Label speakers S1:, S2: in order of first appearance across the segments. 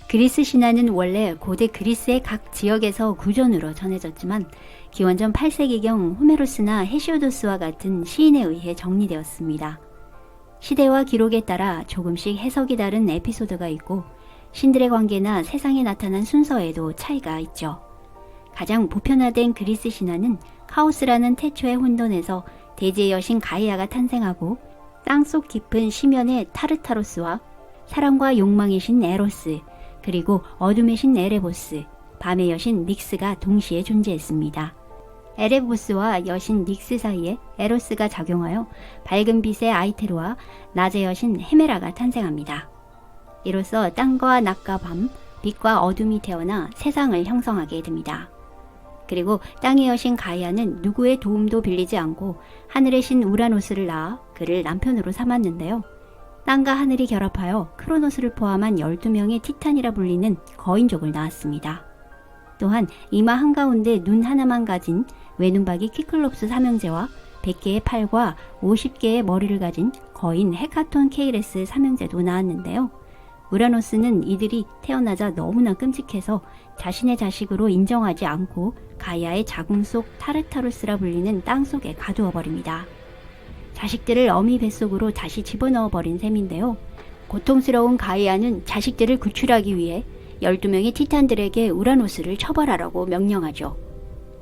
S1: 그리스 신화는 원래 고대 그리스의 각 지역에서 구전으로 전해졌지만 기원전 8세기경 호메로스나 헤시오도스와 같은 시인에 의해 정리되었습니다. 시대와 기록에 따라 조금씩 해석이 다른 에피소드가 있고 신들의 관계나 세상에 나타난 순서에도 차이가 있죠. 가장 보편화된 그리스 신화는 카오스라는 태초의 혼돈에서 대지의 여신 가이아가 탄생하고 땅속 깊은 심연의 타르타로스와 사랑과 욕망의 신 에로스, 그리고 어둠의 신 에레보스, 밤의 여신 닉스가 동시에 존재했습니다. 에레보스와 여신 닉스 사이에 에로스가 작용하여 밝은 빛의 아이테르와 낮의 여신 헤메라가 탄생합니다. 이로써 땅과 낮과 밤, 빛과 어둠이 태어나 세상을 형성하게 됩니다. 그리고 땅의 여신 가이아는 누구의 도움도 빌리지 않고 하늘의 신 우라노스를 낳아 그를 남편으로 삼았는데요. 땅과 하늘이 결합하여 크로노스를 포함한 12명의 티탄이라 불리는 거인족을 낳았습니다. 또한 이마 한가운데 눈 하나만 가진 외눈박이 키클롭스 삼형제와 100개의 팔과 50개의 머리를 가진 거인 헤카톤 케이레스 삼형제도 낳았는데요. 우라노스는 이들이 태어나자 너무나 끔찍해서 자신의 자식으로 인정하지 않고 가이아의 자궁 속 타르타루스라 불리는 땅속에 가두어 버립니다. 자식들을 어미 뱃속으로 다시 집어넣어 버린 셈인데요. 고통스러운 가이아는 자식들을 구출하기 위해 12명의 티탄들에게 우라노스를 처벌하라고 명령하죠.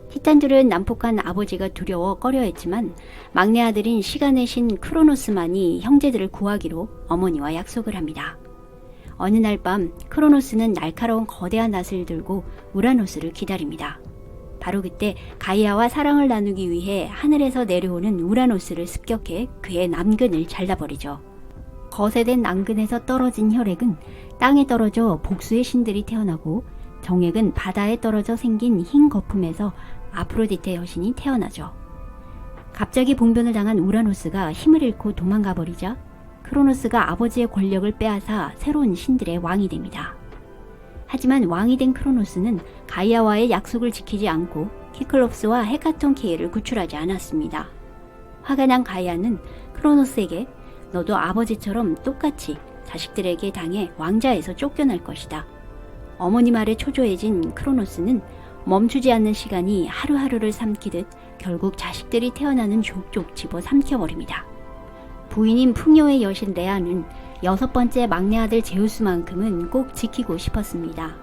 S1: 티탄들은 난폭한 아버지가 두려워 꺼려했지만 막내 아들인 시간의 신 크로노스만이 형제들을 구하기로 어머니와 약속을 합니다. 어느 날 밤 크로노스는 날카로운 거대한 낫을 들고 우라노스를 기다립니다. 바로 그때 가이아와 사랑을 나누기 위해 하늘에서 내려오는 우라노스를 습격해 그의 남근을 잘라버리죠. 거세된 남근에서 떨어진 혈액은 땅에 떨어져 복수의 신들이 태어나고 정액은 바다에 떨어져 생긴 흰 거품에서 아프로디테 여신이 태어나죠. 갑자기 봉변을 당한 우라노스가 힘을 잃고 도망가 버리자 크로노스가 아버지의 권력을 빼앗아 새로운 신들의 왕이 됩니다. 하지만 왕이 된 크로노스는 가이아와의 약속을 지키지 않고 키클롭스와 헤카톤 케이를 구출하지 않았습니다. 화가 난 가이아는 크로노스에게 너도 아버지처럼 똑같이 자식들에게 당해 왕자에서 쫓겨날 것이다. 어머니 말에 초조해진 크로노스는 멈추지 않는 시간이 하루하루를 삼키듯 결국 자식들이 태어나는 족족 집어 삼켜버립니다. 부인인 풍요의 여신 레아는 6번째 막내 아들 제우스만큼은 꼭 지키고 싶었습니다.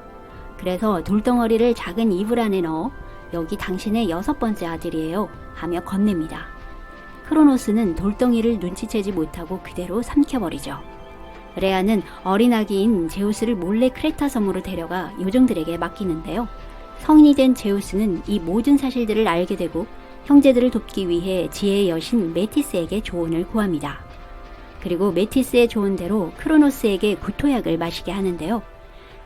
S1: 그래서 돌덩어리를 작은 이불 안에 넣어 여기 당신의 6번째 아들이에요 하며 건넵니다. 크로노스는 돌덩이를 눈치채지 못하고 그대로 삼켜버리죠. 레아는 어린아기인 제우스를 몰래 크레타 섬으로 데려가 요정들에게 맡기는데요. 성인이 된 제우스는 이 모든 사실들을 알게 되고 형제들을 돕기 위해 지혜의 여신 메티스에게 조언을 구합니다. 그리고 메티스의 조언대로 크로노스에게 구토약을 마시게 하는데요.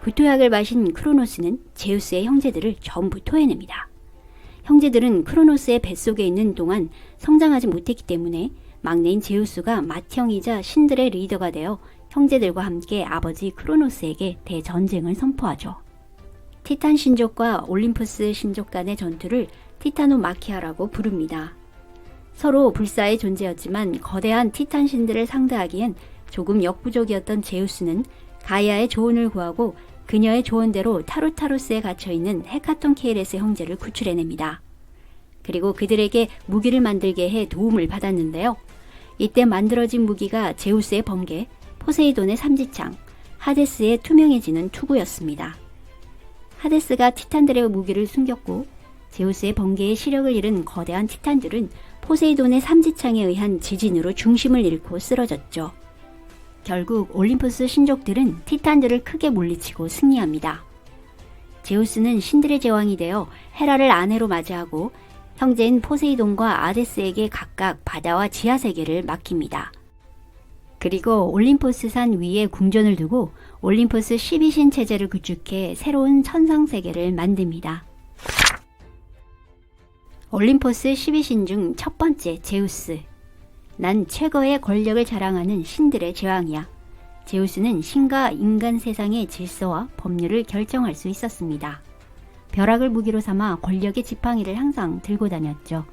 S1: 구토약을 마신 크로노스는 제우스의 형제들을 전부 토해냅니다. 형제들은 크로노스의 뱃속에 있는 동안 성장하지 못했기 때문에 막내인 제우스가 맏형이자 신들의 리더가 되어 형제들과 함께 아버지 크로노스에게 대전쟁을 선포하죠. 티탄 신족과 올림푸스 신족 간의 전투를 티타노마키아라고 부릅니다. 서로 불사의 존재였지만 거대한 티탄 신들을 상대하기엔 조금 역부족이었던 제우스는 가이아의 조언을 구하고 그녀의 조언대로 타루타로스에 갇혀있는 헤카톤 케이레스 형제를 구출해냅니다. 그리고 그들에게 무기를 만들게 해 도움을 받았는데요. 이때 만들어진 무기가 제우스의 번개, 포세이돈의 삼지창, 하데스의 투명해지는 투구였습니다. 하데스가 티탄들의 무기를 숨겼고 제우스의 번개의 시력을 잃은 거대한 티탄들은 포세이돈의 삼지창에 의한 지진으로 중심을 잃고 쓰러졌죠. 결국 올림푸스 신족들은 티탄들을 크게 물리치고 승리합니다. 제우스는 신들의 제왕이 되어 헤라를 아내로 맞이하고 형제인 포세이돈과 아데스에게 각각 바다와 지하세계를 맡깁니다. 그리고 올림포스 산 위에 궁전을 두고 올림포스 12신 체제를 구축해 새로운 천상세계를 만듭니다. 올림포스 12신 중 첫 번째 제우스. 난 최고의 권력을 자랑하는 신들의 제왕이야. 제우스는 신과 인간 세상의 질서와 법률을 결정할 수 있었습니다. 벼락을 무기로 삼아 권력의 지팡이를 항상 들고 다녔죠.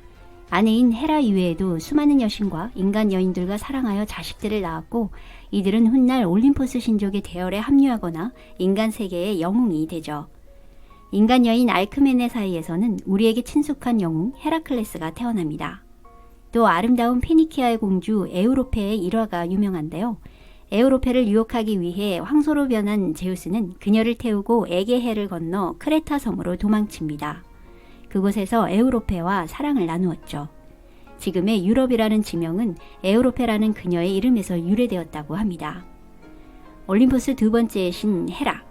S1: 아내인 헤라 이외에도 수많은 여신과 인간 여인들과 사랑하여 자식들을 낳았고 이들은 훗날 올림포스 신족의 대열에 합류하거나 인간 세계의 영웅이 되죠. 인간 여인 알크메네 사이에서는 우리에게 친숙한 영웅 헤라클레스가 태어납니다. 또 아름다운 페니키아의 공주 에우로페의 일화가 유명한데요. 에우로페를 유혹하기 위해 황소로 변한 제우스는 그녀를 태우고 에게해를 건너 크레타 섬으로 도망칩니다. 그곳에서 에우로페와 사랑을 나누었죠. 지금의 유럽이라는 지명은 에우로페라는 그녀의 이름에서 유래되었다고 합니다. 올림포스 두 번째의 신 헤라.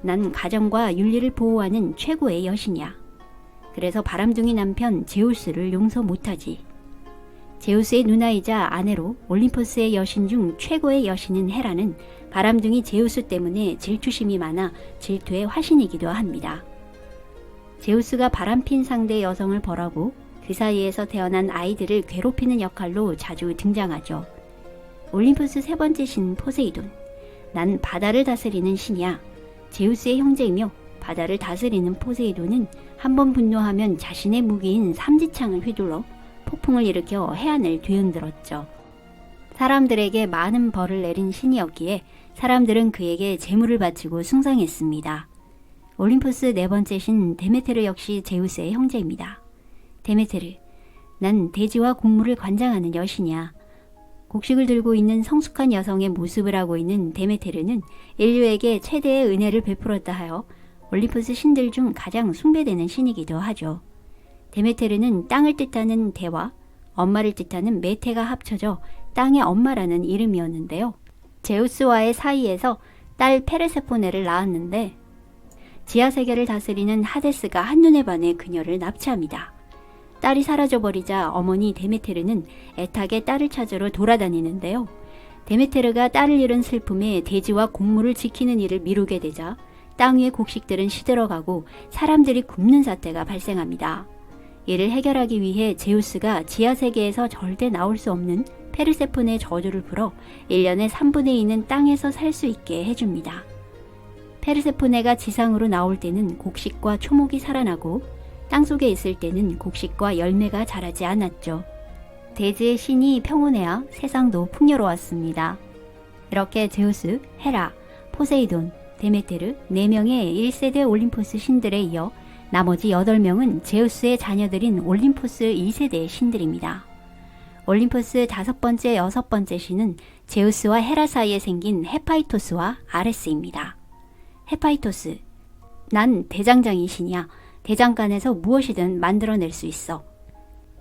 S1: 난 가정과 윤리를 보호하는 최고의 여신이야. 그래서 바람둥이 남편 제우스를 용서 못하지. 제우스의 누나이자 아내로 올림포스의 여신 중 최고의 여신인 헤라는 바람둥이 제우스 때문에 질투심이 많아 질투의 화신이기도 합니다. 제우스가 바람핀 상대 여성을 벌하고 그 사이에서 태어난 아이들을 괴롭히는 역할로 자주 등장하죠. 올림포스 세 번째 신 포세이돈. 난 바다를 다스리는 신이야. 제우스의 형제이며 바다를 다스리는 포세이돈은 한번 분노하면 자신의 무기인 삼지창을 휘둘러 폭풍을 일으켜 해안을 뒤흔들었죠. 사람들에게 많은 벌을 내린 신이었기에 사람들은 그에게 제물을 바치고 숭상했습니다. 올림포스 네 번째 신 데메테르 역시 제우스의 형제입니다. 데메테르, 난 대지와 곡물을 관장하는 여신이야. 곡식을 들고 있는 성숙한 여성의 모습을 하고 있는 데메테르는 인류에게 최대의 은혜를 베풀었다 하여 올림포스 신들 중 가장 숭배되는 신이기도 하죠. 데메테르는 땅을 뜻하는 대와 엄마를 뜻하는 메테가 합쳐져 땅의 엄마라는 이름이었는데요. 제우스와의 사이에서 딸 페르세포네를 낳았는데 지하세계를 다스리는 하데스가 한눈에 반해 그녀를 납치합니다. 딸이 사라져버리자 어머니 데메테르는 애타게 딸을 찾으러 돌아다니는데요. 데메테르가 딸을 잃은 슬픔에 대지와 곡물을 지키는 일을 미루게 되자 땅 위의 곡식들은 시들어가고 사람들이 굶는 사태가 발생합니다. 이를 해결하기 위해 제우스가 지하세계에서 절대 나올 수 없는 페르세폰의 저주를 풀어 1년에 3분의 2는 땅에서 살 수 있게 해줍니다. 페르세포네가 지상으로 나올 때는 곡식과 초목이 살아나고 땅속에 있을 때는 곡식과 열매가 자라지 않았죠. 대지의 신이 평온해야 세상도 풍요로웠습니다. 이렇게 제우스, 헤라, 포세이돈, 데메테르 4명의 1세대 올림포스 신들에 이어 나머지 8명은 제우스의 자녀들인 올림포스 2세대의 신들입니다. 올림포스 5번째, 6번째 신은 제우스와 헤라 사이에 생긴 헤파이토스와 아레스입니다. 헤파이토스, 난 대장장이 신이야. 대장간에서 무엇이든 만들어낼 수 있어.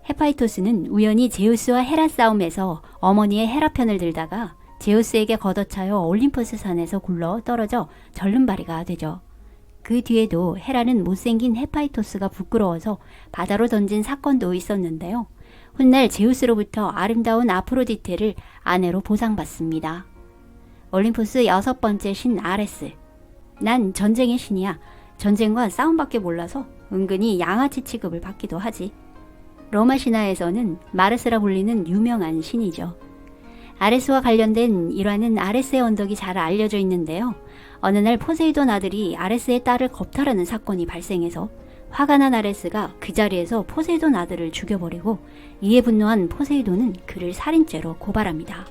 S1: 헤파이토스는 우연히 제우스와 헤라 싸움에서 어머니의 헤라 편을 들다가 제우스에게 걷어차여 올림포스 산에서 굴러 떨어져 절름발이가 되죠. 그 뒤에도 헤라는 못생긴 헤파이토스가 부끄러워서 바다로 던진 사건도 있었는데요. 훗날 제우스로부터 아름다운 아프로디테를 아내로 보상받습니다. 올림포스 6번째 신 아레스. 난 전쟁의 신이야. 전쟁과 싸움밖에 몰라서 은근히 양아치 취급을 받기도 하지. 로마 신화에서는 마르스라 불리는 유명한 신이죠. 아레스와 관련된 일화는 아레스의 언덕이 잘 알려져 있는데요. 어느 날 포세이돈 아들이 아레스의 딸을 겁탈하는 사건이 발생해서 화가 난 아레스가 그 자리에서 포세이돈 아들을 죽여버리고 이에 분노한 포세이돈은 그를 살인죄로 고발합니다.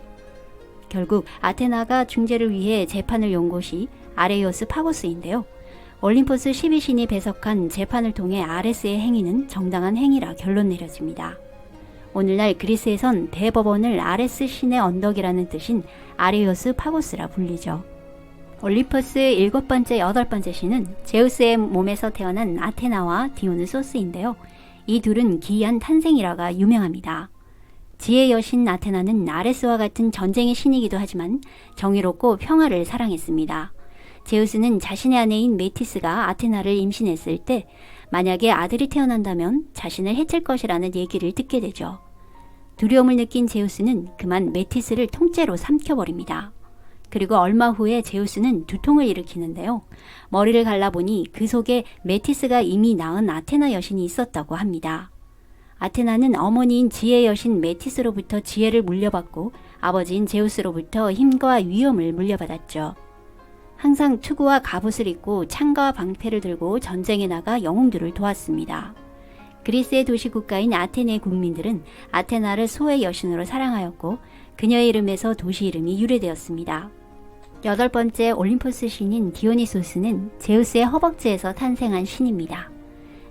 S1: 결국 아테나가 중재를 위해 재판을 연 곳이 아레이오스 파고스인데요. 올림포스 12신이 배석한 재판을 통해 아레스의 행위는 정당한 행위라 결론 내려집니다. 오늘날 그리스에선 대법원을 아레스 신의 언덕이라는 뜻인 아레이오스 파고스라 불리죠. 올림포스 7번째, 8번째 신은 제우스의 몸에서 태어난 아테나와 디오누소스인데요. 이 둘은 기이한 탄생이라가 유명합니다. 지혜의 여신 아테나는 아레스와 같은 전쟁의 신이기도 하지만 정의롭고 평화를 사랑했습니다. 제우스는 자신의 아내인 메티스가 아테나를 임신했을 때 만약에 아들이 태어난다면 자신을 해칠 것이라는 얘기를 듣게 되죠. 두려움을 느낀 제우스는 그만 메티스를 통째로 삼켜버립니다. 그리고 얼마 후에 제우스는 두통을 일으키는데요. 머리를 갈라보니 그 속에 메티스가 이미 낳은 아테나 여신이 있었다고 합니다. 아테나는 어머니인 지혜의 여신 메티스로부터 지혜를 물려받고 아버지인 제우스로부터 힘과 위엄을 물려받았죠. 항상 투구와 갑옷을 입고 창과 방패를 들고 전쟁에 나가 영웅들을 도왔습니다. 그리스의 도시 국가인 아테네 국민들은 아테나를 소의 여신으로 사랑하였고 그녀의 이름에서 도시 이름이 유래되었습니다. 8번째 올림포스 신인 디오니소스는 제우스의 허벅지에서 탄생한 신입니다.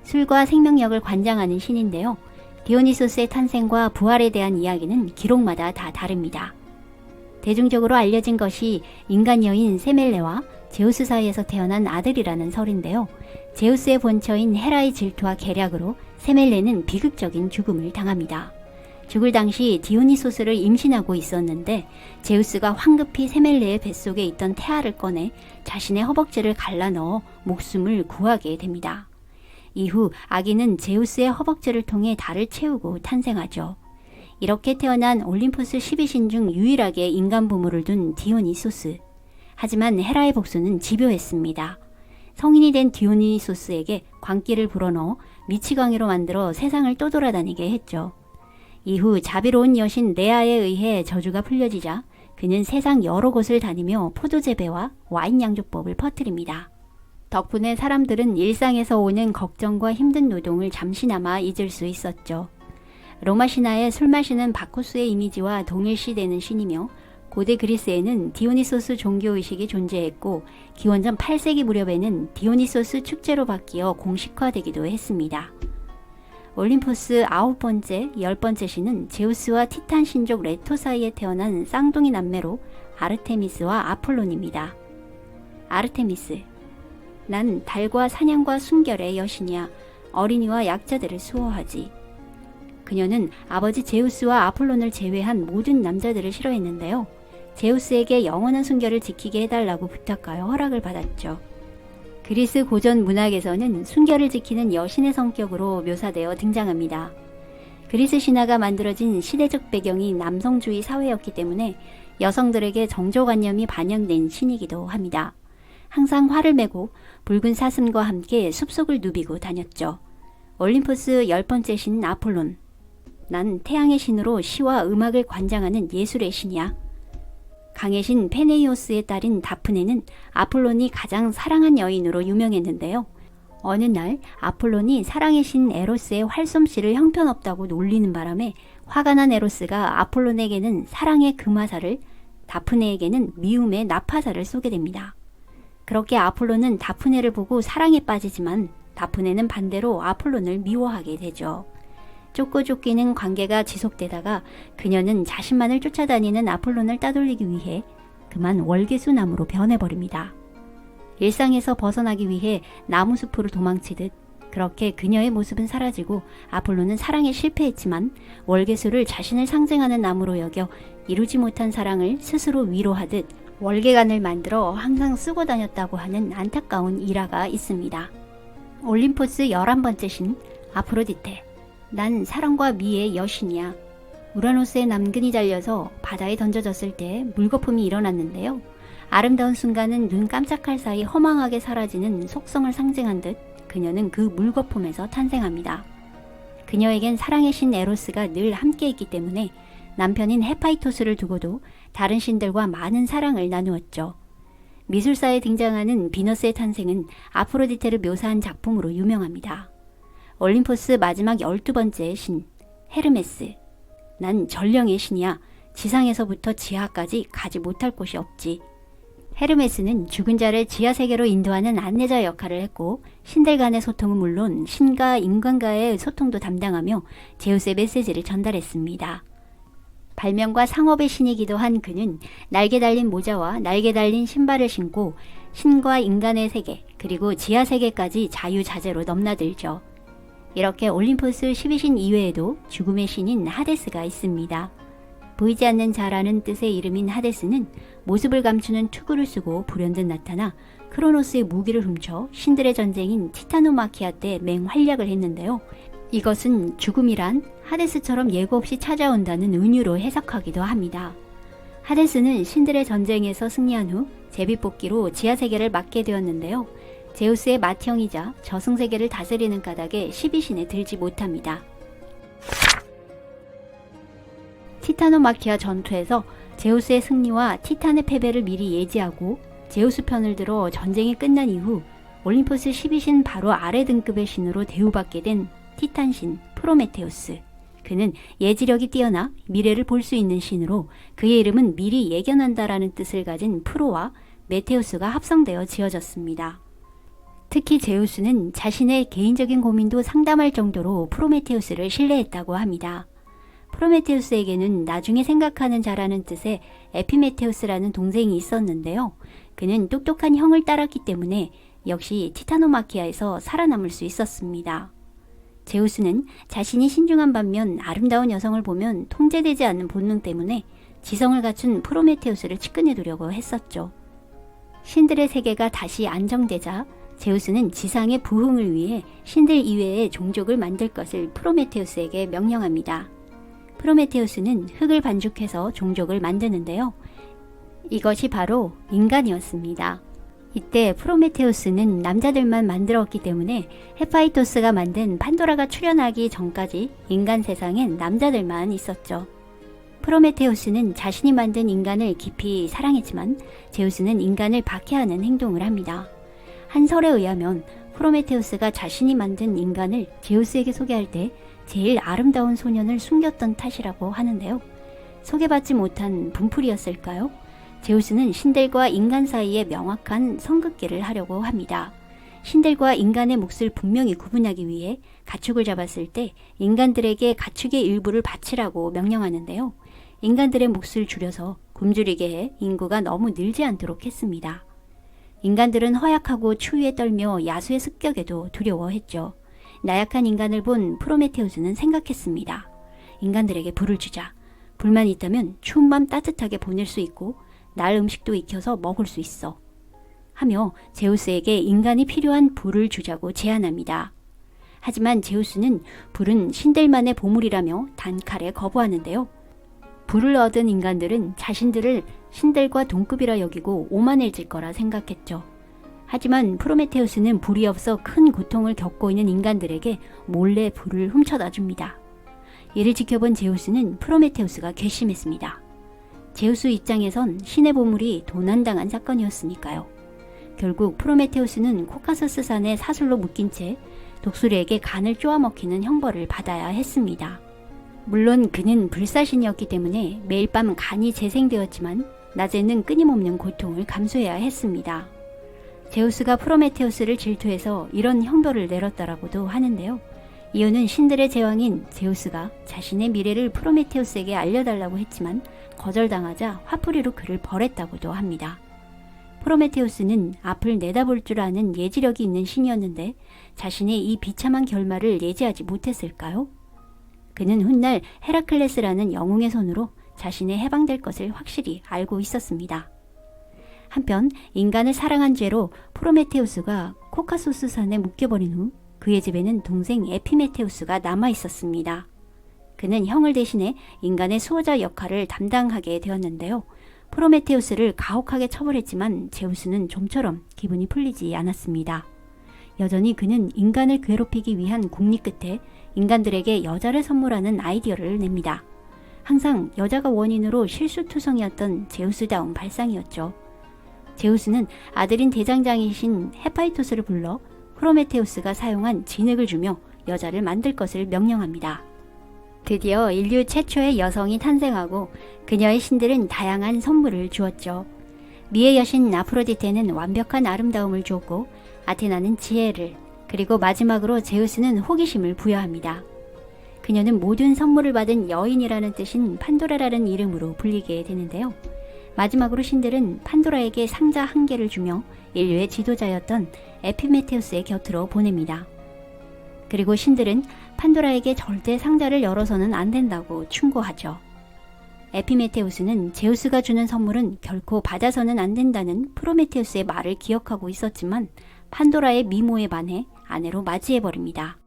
S1: 술과 생명력을 관장하는 신인데요. 디오니소스의 탄생과 부활에 대한 이야기는 기록마다 다 다릅니다. 대중적으로 알려진 것이 인간 여인 세멜레와 제우스 사이에서 태어난 아들이라는 설인데요. 제우스의 본처인 헤라의 질투와 계략으로 세멜레는 비극적인 죽음을 당합니다. 죽을 당시 디오니소스를 임신하고 있었는데 제우스가 황급히 세멜레의 뱃속에 있던 태아를 꺼내 자신의 허벅지를 갈라 넣어 목숨을 구하게 됩니다. 이후 아기는 제우스의 허벅지를 통해 달을 채우고 탄생하죠. 이렇게 태어난 올림포스 12신 중 유일하게 인간 부모를 둔 디오니소스. 하지만 헤라의 복수는 집요했습니다. 성인이 된 디오니소스에게 광기를 불어넣어 미치광이로 만들어 세상을 떠돌아다니게 했죠. 이후 자비로운 여신 레아에 의해 저주가 풀려지자 그는 세상 여러 곳을 다니며 포도 재배와 와인 양조법을 퍼뜨립니다. 덕분에 사람들은 일상에서 오는 걱정과 힘든 노동을 잠시나마 잊을 수 있었죠. 로마 신화에 술 마시는 바코스의 이미지와 동일시되는 신이며 고대 그리스에는 디오니소스 종교의식이 존재했고 기원전 8세기 무렵에는 디오니소스 축제로 바뀌어 공식화되기도 했습니다. 올림포스 9번째, 10번째 신은 제우스와 티탄 신족 레토 사이에 태어난 쌍둥이 남매로 아르테미스와 아폴론입니다. 아르테미스, 난 달과 사냥과 순결의 여신이야. 어린이와 약자들을 수호하지. 그녀는 아버지 제우스와 아폴론을 제외한 모든 남자들을 싫어했는데요. 제우스에게 영원한 순결을 지키게 해달라고 부탁하여 허락을 받았죠. 그리스 고전 문학에서는 순결을 지키는 여신의 성격으로 묘사되어 등장합니다. 그리스 신화가 만들어진 시대적 배경이 남성주의 사회였기 때문에 여성들에게 정조관념이 반영된 신이기도 합니다. 항상 활을 메고 붉은 사슴과 함께 숲속을 누비고 다녔죠. 올림포스 10번째 신 아폴론. 난 태양의 신으로 시와 음악을 관장하는 예술의 신이야. 강의 신 페네이오스의 딸인 다프네는 아폴론이 가장 사랑한 여인으로 유명했는데요. 어느 날 아폴론이 사랑의 신 에로스의 활솜씨를 형편없다고 놀리는 바람에 화가 난 에로스가 아폴론에게는 사랑의 금화살을, 다프네에게는 미움의 나파살을 쏘게 됩니다. 그렇게 아폴론은 다프네를 보고 사랑에 빠지지만 다프네는 반대로 아폴론을 미워하게 되죠. 쫓고 쫓기는 관계가 지속되다가 그녀는 자신만을 쫓아다니는 아폴론을 따돌리기 위해 그만 월계수나무로 변해버립니다. 일상에서 벗어나기 위해 나무숲으로 도망치듯 그렇게 그녀의 모습은 사라지고 아폴론은 사랑에 실패했지만 월계수를 자신을 상징하는 나무로 여겨 이루지 못한 사랑을 스스로 위로하듯 월계관을 만들어 항상 쓰고 다녔다고 하는 안타까운 일화가 있습니다. 올림포스 11번째 신 아프로디테. 난 사랑과 미의 여신이야. 우라노스의 남근이 잘려서 바다에 던져졌을 때 물거품이 일어났는데요. 아름다운 순간은 눈 깜짝할 사이 허망하게 사라지는 속성을 상징한 듯 그녀는 그 물거품에서 탄생합니다. 그녀에겐 사랑의 신 에로스가 늘 함께 있기 때문에 남편인 헤파이토스를 두고도 다른 신들과 많은 사랑을 나누었죠. 미술사에 등장하는 비너스의 탄생은 아프로디테를 묘사한 작품으로 유명합니다. 올림포스 마지막 12번째 신, 헤르메스. 난 전령의 신이야. 지상에서부터 지하까지 가지 못할 곳이 없지. 헤르메스는 죽은 자를 지하세계로 인도하는 안내자 역할을 했고 신들 간의 소통은 물론 신과 인간과의 소통도 담당하며 제우스의 메시지를 전달했습니다. 발명과 상업의 신이기도 한 그는 날개 달린 모자와 날개 달린 신발을 신고 신과 인간의 세계 그리고 지하세계까지 자유자재로 넘나들죠. 이렇게 올림포스 12신 이외에도 죽음의 신인 하데스가 있습니다. 보이지 않는 자라는 뜻의 이름인 하데스는 모습을 감추는 투구를 쓰고 불현듯 나타나 크로노스의 무기를 훔쳐 신들의 전쟁인 티타노마키아 때 맹활약을 했는데요. 이것은 죽음이란 하데스처럼 예고 없이 찾아온다는 은유로 해석하기도 합니다. 하데스는 신들의 전쟁에서 승리한 후 제비뽑기로 지하세계를 맡게 되었는데요. 제우스의 맏형이자 저승세계를 다스리는 까닭에 12신에 들지 못합니다. 티타노마키아 전투에서 제우스의 승리와 티탄의 패배를 미리 예지하고 제우스 편을 들어 전쟁이 끝난 이후 올림포스 12신 바로 아래 등급의 신으로 대우받게 된 티탄신 프로메테우스, 그는 예지력이 뛰어나 미래를 볼 수 있는 신으로 그의 이름은 미리 예견한다라는 뜻을 가진 프로와 메테우스가 합성되어 지어졌습니다. 특히 제우스는 자신의 개인적인 고민도 상담할 정도로 프로메테우스를 신뢰했다고 합니다. 프로메테우스에게는 나중에 생각하는 자라는 뜻의 에피메테우스라는 동생이 있었는데요. 그는 똑똑한 형을 따랐기 때문에 역시 티타노마키아에서 살아남을 수 있었습니다. 제우스는 자신이 신중한 반면 아름다운 여성을 보면 통제되지 않는 본능 때문에 지성을 갖춘 프로메테우스를 측근해두려고 했었죠. 신들의 세계가 다시 안정되자 제우스는 지상의 부흥을 위해 신들 이외의 종족을 만들 것을 프로메테우스에게 명령합니다. 프로메테우스는 흙을 반죽해서 종족을 만드는데요. 이것이 바로 인간이었습니다. 이때 프로메테우스는 남자들만 만들었기 때문에 헤파이토스가 만든 판도라가 출현하기 전까지 인간 세상엔 남자들만 있었죠. 프로메테우스는 자신이 만든 인간을 깊이 사랑했지만 제우스는 인간을 박해하는 행동을 합니다. 한 설에 의하면 프로메테우스가 자신이 만든 인간을 제우스에게 소개할 때 제일 아름다운 소년을 숨겼던 탓이라고 하는데요. 소개받지 못한 분풀이였을까요? 제우스는 신들과 인간 사이에 명확한 선긋기를 하려고 합니다. 신들과 인간의 몫을 분명히 구분하기 위해 가축을 잡았을 때 인간들에게 가축의 일부를 바치라고 명령하는데요. 인간들의 몫을 줄여서 굶주리게 해 인구가 너무 늘지 않도록 했습니다. 인간들은 허약하고 추위에 떨며 야수의 습격에도 두려워했죠. 나약한 인간을 본 프로메테우스는 생각했습니다. 인간들에게 불을 주자. 불만 있다면 추운 밤 따뜻하게 보낼 수 있고 날 음식도 익혀서 먹을 수 있어. 하며 제우스에게 인간이 필요한 불을 주자고 제안합니다. 하지만 제우스는 불은 신들만의 보물이라며 단칼에 거부하는데요. 불을 얻은 인간들은 자신들을 신들과 동급이라 여기고 오만해질 거라 생각했죠. 하지만 프로메테우스는 불이 없어 큰 고통을 겪고 있는 인간들에게 몰래 불을 훔쳐다 줍니다. 이를 지켜본 제우스는 프로메테우스가 괘씸했습니다. 제우스 입장에선 신의 보물이 도난당한 사건이었으니까요. 결국 프로메테우스는 코카소스 산에 사슬로 묶인 채 독수리에게 간을 쪼아먹히는 형벌을 받아야 했습니다. 물론 그는 불사신이었기 때문에 매일 밤 간이 재생되었지만 낮에는 끊임없는 고통을 감수해야 했습니다. 제우스가 프로메테우스를 질투해서 이런 형벌을 내렸다라고도 하는데요. 이유는 신들의 제왕인 제우스가 자신의 미래를 프로메테우스에게 알려달라고 했지만 거절당하자 화풀이로 그를 벌했다고도 합니다. 프로메테우스는 앞을 내다볼 줄 아는 예지력이 있는 신이었는데 자신의 이 비참한 결말을 예지하지 못했을까요? 그는 훗날 헤라클레스라는 영웅의 손으로 자신의 해방될 것을 확실히 알고 있었습니다. 한편 인간을 사랑한 죄로 프로메테우스가 코카소스 산에 묶여버린 후 그의 집에는 동생 에피메테우스가 남아 있었습니다. 그는 형을 대신해 인간의 수호자 역할을 담당하게 되었는데요. 프로메테우스를 가혹하게 처벌했지만 제우스는 좀처럼 기분이 풀리지 않았습니다. 여전히 그는 인간을 괴롭히기 위한 궁리 끝에 인간들에게 여자를 선물하는 아이디어를 냅니다. 항상 여자가 원인으로 실수투성이었던 제우스다운 발상이었죠. 제우스는 아들인 대장장이신 헤파이토스를 불러 프로메테우스가 사용한 진흙을 주며 여자를 만들 것을 명령합니다. 드디어 인류 최초의 여성이 탄생하고 그녀의 신들은 다양한 선물을 주었죠. 미의 여신 아프로디테는 완벽한 아름다움을 주었고 아테나는 지혜를, 그리고 마지막으로 제우스는 호기심을 부여합니다. 그녀는 모든 선물을 받은 여인이라는 뜻인 판도라라는 이름으로 불리게 되는데요. 마지막으로 신들은 판도라에게 상자 한 개를 주며 인류의 지도자였던 에피메테우스의 곁으로 보냅니다. 그리고 신들은 판도라에게 절대 상자를 열어서는 안 된다고 충고하죠. 에피메테우스는 제우스가 주는 선물은 결코 받아서는 안 된다는 프로메테우스의 말을 기억하고 있었지만 판도라의 미모에 반해 아내로 맞이해버립니다.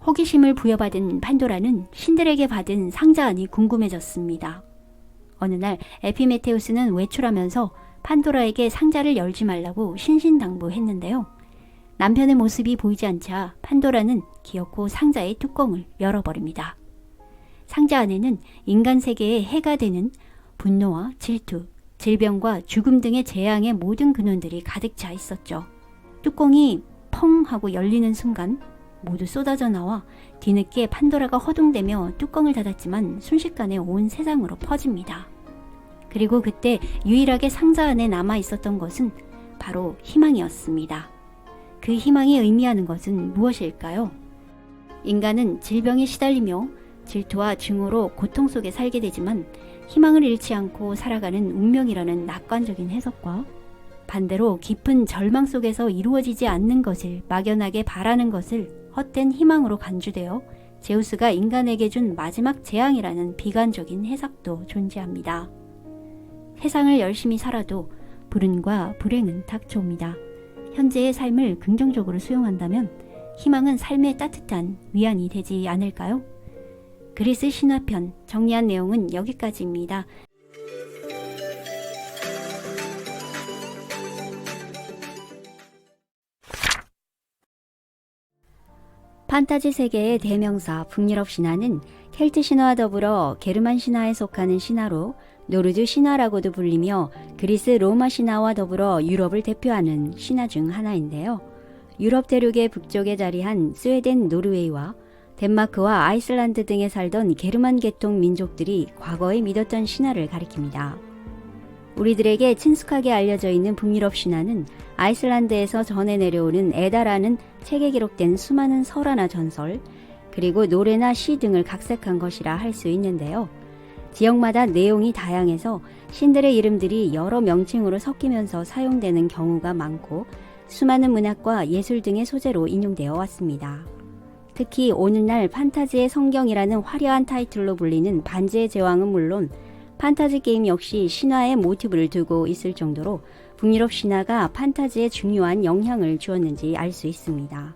S1: 호기심을 부여받은 판도라는 신들에게 받은 상자 안이 궁금해졌습니다. 어느 날 에피메테우스는 외출하면서 판도라에게 상자를 열지 말라고 신신당부했는데요. 남편의 모습이 보이지 않자 판도라는 기어코 상자의 뚜껑을 열어버립니다. 상자 안에는 인간 세계에 해가 되는 분노와 질투, 질병과 죽음 등의 재앙의 모든 근원들이 가득 차 있었죠. 뚜껑이 펑 하고 열리는 순간 모두 쏟아져 나와 뒤늦게 판도라가 허둥대며 뚜껑을 닫았지만 순식간에 온 세상으로 퍼집니다. 그리고 그때 유일하게 상자 안에 남아 있었던 것은 바로 희망이었습니다. 그 희망이 의미하는 것은 무엇일까요? 인간은 질병에 시달리며 질투와 증오로 고통 속에 살게 되지만 희망을 잃지 않고 살아가는 운명이라는 낙관적인 해석과 반대로 깊은 절망 속에서 이루어지지 않는 것을 막연하게 바라는 것을 헛된 희망으로 간주되어 제우스가 인간에게 준 마지막 재앙이라는 비관적인 해석도 존재합니다. 세상을 열심히 살아도 불운과 불행은 닥쳐옵니다. 현재의 삶을 긍정적으로 수용한다면 희망은 삶의 따뜻한 위안이 되지 않을까요? 그리스 신화편 정리한 내용은 여기까지입니다. 판타지 세계의 대명사 북유럽 신화는 켈트 신화와 더불어 게르만 신화에 속하는 신화로 노르드 신화라고도 불리며 그리스 로마 신화와 더불어 유럽을 대표하는 신화 중 하나인데요. 유럽 대륙의 북쪽에 자리한 스웨덴, 노르웨이와 덴마크와 아이슬란드 등에 살던 게르만 계통 민족들이 과거에 믿었던 신화를 가리킵니다. 우리들에게 친숙하게 알려져 있는 북유럽 신화는 아이슬란드에서 전해 내려오는 에다라는 책에 기록된 수많은 설화나 전설, 그리고 노래나 시 등을 각색한 것이라 할 수 있는데요. 지역마다 내용이 다양해서 신들의 이름들이 여러 명칭으로 섞이면서 사용되는 경우가 많고 수많은 문학과 예술 등의 소재로 인용되어 왔습니다. 특히 오늘날 판타지의 성경이라는 화려한 타이틀로 불리는 반지의 제왕은 물론 판타지 게임 역시 신화의 모티브를 두고 있을 정도로 북유럽 신화가 판타지에 중요한 영향을 주었는지 알 수 있습니다.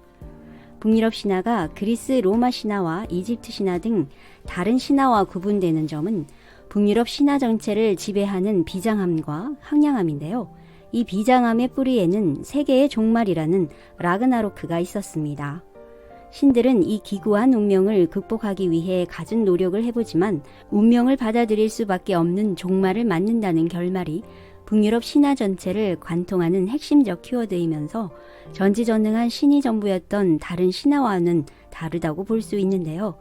S1: 북유럽 신화가 그리스 로마 신화와 이집트 신화 등 다른 신화와 구분되는 점은 북유럽 신화 전체를 지배하는 비장함과 황량함인데요. 이 비장함의 뿌리에는 세계의 종말이라는 라그나로크가 있었습니다. 신들은 이 기구한 운명을 극복하기 위해 갖은 노력을 해보지만 운명을 받아들일 수밖에 없는 종말을 맞는다는 결말이 북유럽 신화 전체를 관통하는 핵심적 키워드이면서 전지전능한 신이 전부였던 다른 신화와는 다르다고 볼 수 있는데요.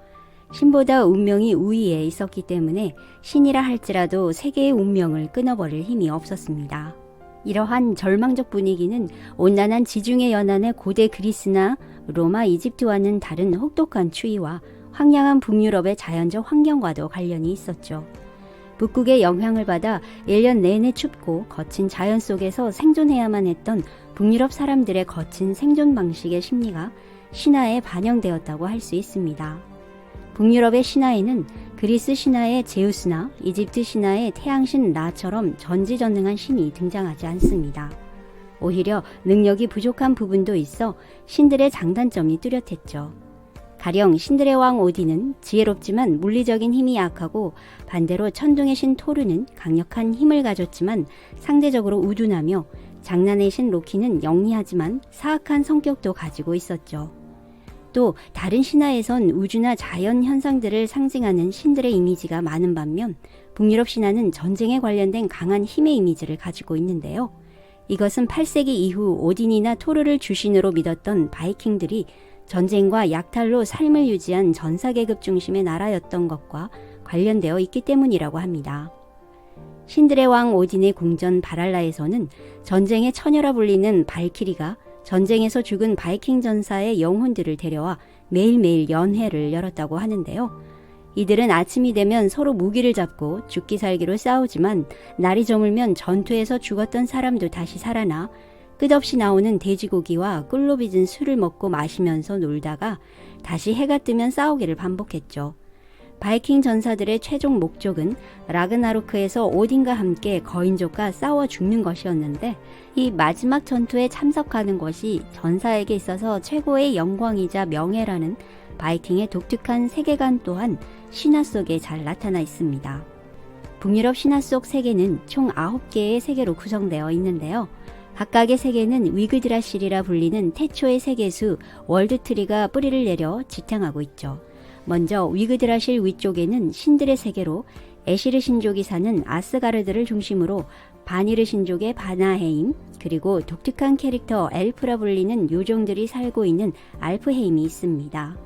S1: 신보다 운명이 우위에 있었기 때문에 신이라 할지라도 세계의 운명을 끊어버릴 힘이 없었습니다. 이러한 절망적 분위기는 온난한 지중해 연안의 고대 그리스나 로마, 이집트와는 다른 혹독한 추위와 황량한 북유럽의 자연적 환경과도 관련이 있었죠. 북극의 영향을 받아 1년 내내 춥고 거친 자연 속에서 생존해야만 했던 북유럽 사람들의 거친 생존 방식의 심리가 신화에 반영되었다고 할 수 있습니다. 북유럽의 신화에는 그리스 신화의 제우스나 이집트 신화의 태양신 라처럼 전지전능한 신이 등장하지 않습니다. 오히려 능력이 부족한 부분도 있어 신들의 장단점이 뚜렷했죠. 가령 신들의 왕 오딘은 지혜롭지만 물리적인 힘이 약하고 반대로 천둥의 신 토르는 강력한 힘을 가졌지만 상대적으로 우둔하며 장난의 신 로키는 영리하지만 사악한 성격도 가지고 있었죠. 또 다른 신화에선 우주나 자연 현상들을 상징하는 신들의 이미지가 많은 반면 북유럽 신화는 전쟁에 관련된 강한 힘의 이미지를 가지고 있는데요. 이것은 8세기 이후 오딘이나 토르를 주신으로 믿었던 바이킹들이 전쟁과 약탈로 삶을 유지한 전사계급 중심의 나라였던 것과 관련되어 있기 때문이라고 합니다. 신들의 왕 오딘의 궁전 바랄라에서는 전쟁의 처녀라 불리는 발키리가 전쟁에서 죽은 바이킹 전사의 영혼들을 데려와 매일매일 연회를 열었다고 하는데요. 이들은 아침이 되면 서로 무기를 잡고 죽기 살기로 싸우지만 날이 저물면 전투에서 죽었던 사람도 다시 살아나 끝없이 나오는 돼지고기와 꿀로 빚은 술을 먹고 마시면서 놀다가 다시 해가 뜨면 싸우기를 반복했죠. 바이킹 전사들의 최종 목적은 라그나로크에서 오딘과 함께 거인족과 싸워 죽는 것이었는데 이 마지막 전투에 참석하는 것이 전사에게 있어서 최고의 영광이자 명예라는 바이킹의 독특한 세계관 또한 신화 속에 잘 나타나 있습니다. 북유럽 신화 속 세계는 총 9개의 세계로 구성되어 있는데요. 각각의 세계는 위그드라실이라 불리는 태초의 세계수 월드트리가 뿌리를 내려 지탱하고 있죠. 먼저 위그드라실 위쪽에는 신들의 세계로 에시르 신족이 사는 아스가르드를 중심으로 바니르 신족의 바나헤임, 그리고 독특한 캐릭터 엘프라 불리는 요정들이 살고 있는 알프헤임이 있습니다.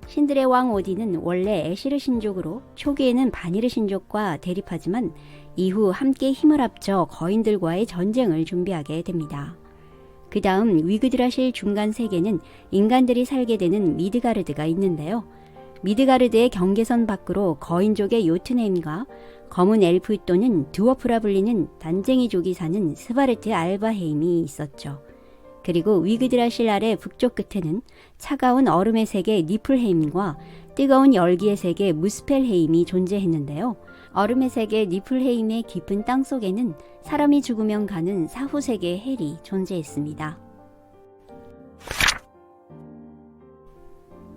S1: 신들의 왕 오딘은 원래 에시르 신족으로 초기에는 바니르 신족과 대립하지만 이후 함께 힘을 합쳐 거인들과의 전쟁을 준비하게 됩니다. 그 다음 위그드라실 중간 세계는 인간들이 살게 되는 미드가르드가 있는데요. 미드가르드의 경계선 밖으로 거인족의 요트넴과 검은 엘프 또는 드워프라 불리는 난쟁이족이 사는 스바르트 알바헤임이 있었죠. 그리고 위그드라실 아래 북쪽 끝에는 차가운 얼음의 세계 니플헤임과 뜨거운 열기의 세계 무스펠헤임이 존재했는데요. 얼음의 세계 니플헤임의 깊은 땅 속에는 사람이 죽으면 가는 사후세계 헬이 존재했습니다.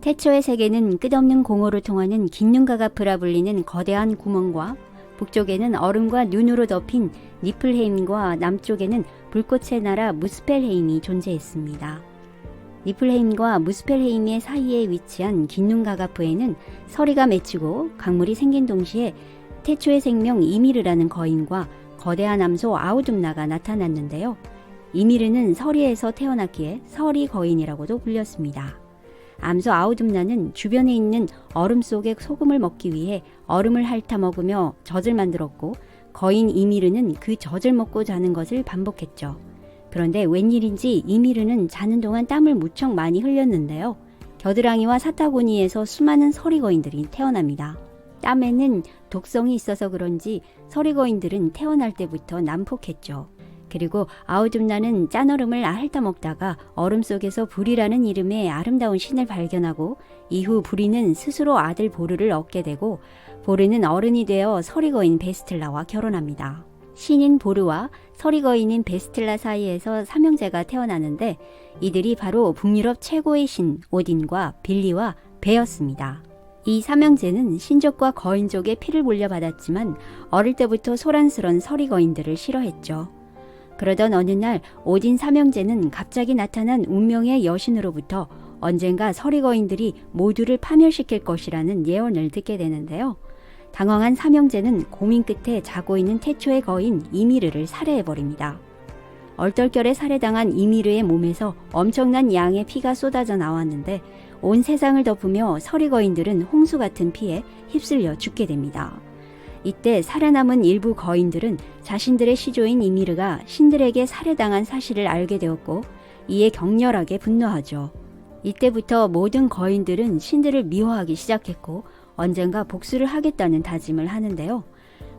S1: 태초의 세계는 끝없는 공허로 통하는 긴눈가가프라 불리는 거대한 구멍과 북쪽에는 얼음과 눈으로 덮인 니플헤임과 남쪽에는 불꽃의 나라 무스펠헤임이 존재했습니다. 니플헤임과 무스펠헤임의 사이에 위치한 긴눈가가프에는 서리가 맺히고 강물이 생긴 동시에 태초의 생명 이미르라는 거인과 거대한 암소 아우둠나가 나타났는데요. 이미르는 서리에서 태어났기에 서리 거인이라고도 불렸습니다. 암소 아우둠나는 주변에 있는 얼음 속의 소금을 먹기 위해 얼음을 핥아 먹으며 젖을 만들었고 거인 이미르는 그 젖을 먹고 자는 것을 반복했죠. 그런데 웬일인지 이미르는 자는 동안 땀을 무척 많이 흘렸는데요. 겨드랑이와 사타구니에서 수많은 서리거인들이 태어납니다. 땀에는 독성이 있어서 그런지 서리거인들은 태어날 때부터 난폭했죠. 그리고 아우둠나는 짠얼음을 핥아 먹다가 얼음 속에서 불이라는 이름의 아름다운 신을 발견하고 이후 불이는 스스로 아들 보르를 얻게 되고 보르는 어른이 되어 서리거인 베스틀라와 결혼합니다. 신인 보르와 서리거인인 베스틀라 사이에서 삼형제가 태어나는데 이들이 바로 북유럽 최고의 신 오딘과 빌리와 베였습니다. 이 삼형제는 신족과 거인족의 피를 물려받았지만 어릴 때부터 소란스런 서리거인들을 싫어했죠. 그러던 어느 날 오딘 삼형제는 갑자기 나타난 운명의 여신으로부터 언젠가 서리거인들이 모두를 파멸시킬 것이라는 예언을 듣게 되는데요. 당황한 삼형제는 고민 끝에 자고 있는 태초의 거인 이미르를 살해해버립니다. 얼떨결에 살해당한 이미르의 몸에서 엄청난 양의 피가 쏟아져 나왔는데 온 세상을 덮으며 서리거인들은 홍수 같은 피에 휩쓸려 죽게 됩니다. 이때 살아남은 일부 거인들은 자신들의 시조인 이미르가 신들에게 살해당한 사실을 알게 되었고 이에 격렬하게 분노하죠. 이때부터 모든 거인들은 신들을 미워하기 시작했고 언젠가 복수를 하겠다는 다짐을 하는데요.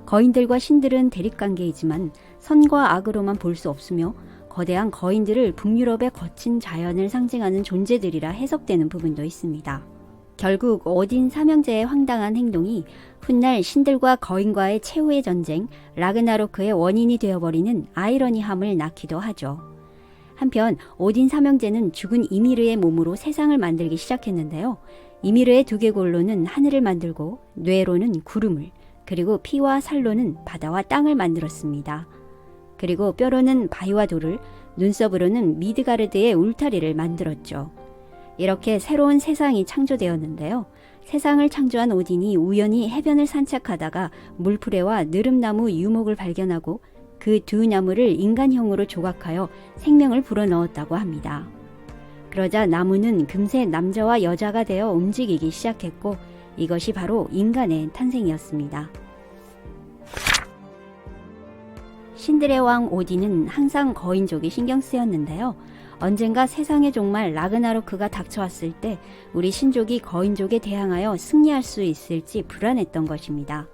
S1: 거인들과 신들은 대립관계이지만 선과 악으로만 볼 수 없으며 거대한 거인들을 북유럽의 거친 자연을 상징하는 존재들이라 해석되는 부분도 있습니다. 결국 오딘 삼형제의 황당한 행동이 훗날 신들과 거인과의 최후의 전쟁 라그나로크의 원인이 되어버리는 아이러니함을 낳기도 하죠. 한편 오딘 삼형제는 죽은 이미르의 몸으로 세상을 만들기 시작했는데요. 이미르의 두개골로는 하늘을 만들고 뇌로는 구름을, 그리고 피와 살로는 바다와 땅을 만들었습니다. 그리고 뼈로는 바위와 돌을, 눈썹으로는 미드가르드의 울타리를 만들었죠. 이렇게 새로운 세상이 창조되었는데요. 세상을 창조한 오딘이 우연히 해변을 산책하다가 물풀레와 느릅나무 유목을 발견하고 그 두 나무를 인간형으로 조각하여 생명을 불어넣었다고 합니다. 그러자 나무는 금세 남자와 여자가 되어 움직이기 시작했고 이것이 바로 인간의 탄생이었습니다. 신들의 왕 오딘은 항상 거인족이 신경 쓰였는데요. 언젠가 세상의 종말 라그나로크가 닥쳐왔을 때 우리 신족이 거인족에 대항하여 승리할 수 있을지 불안했던 것입니다.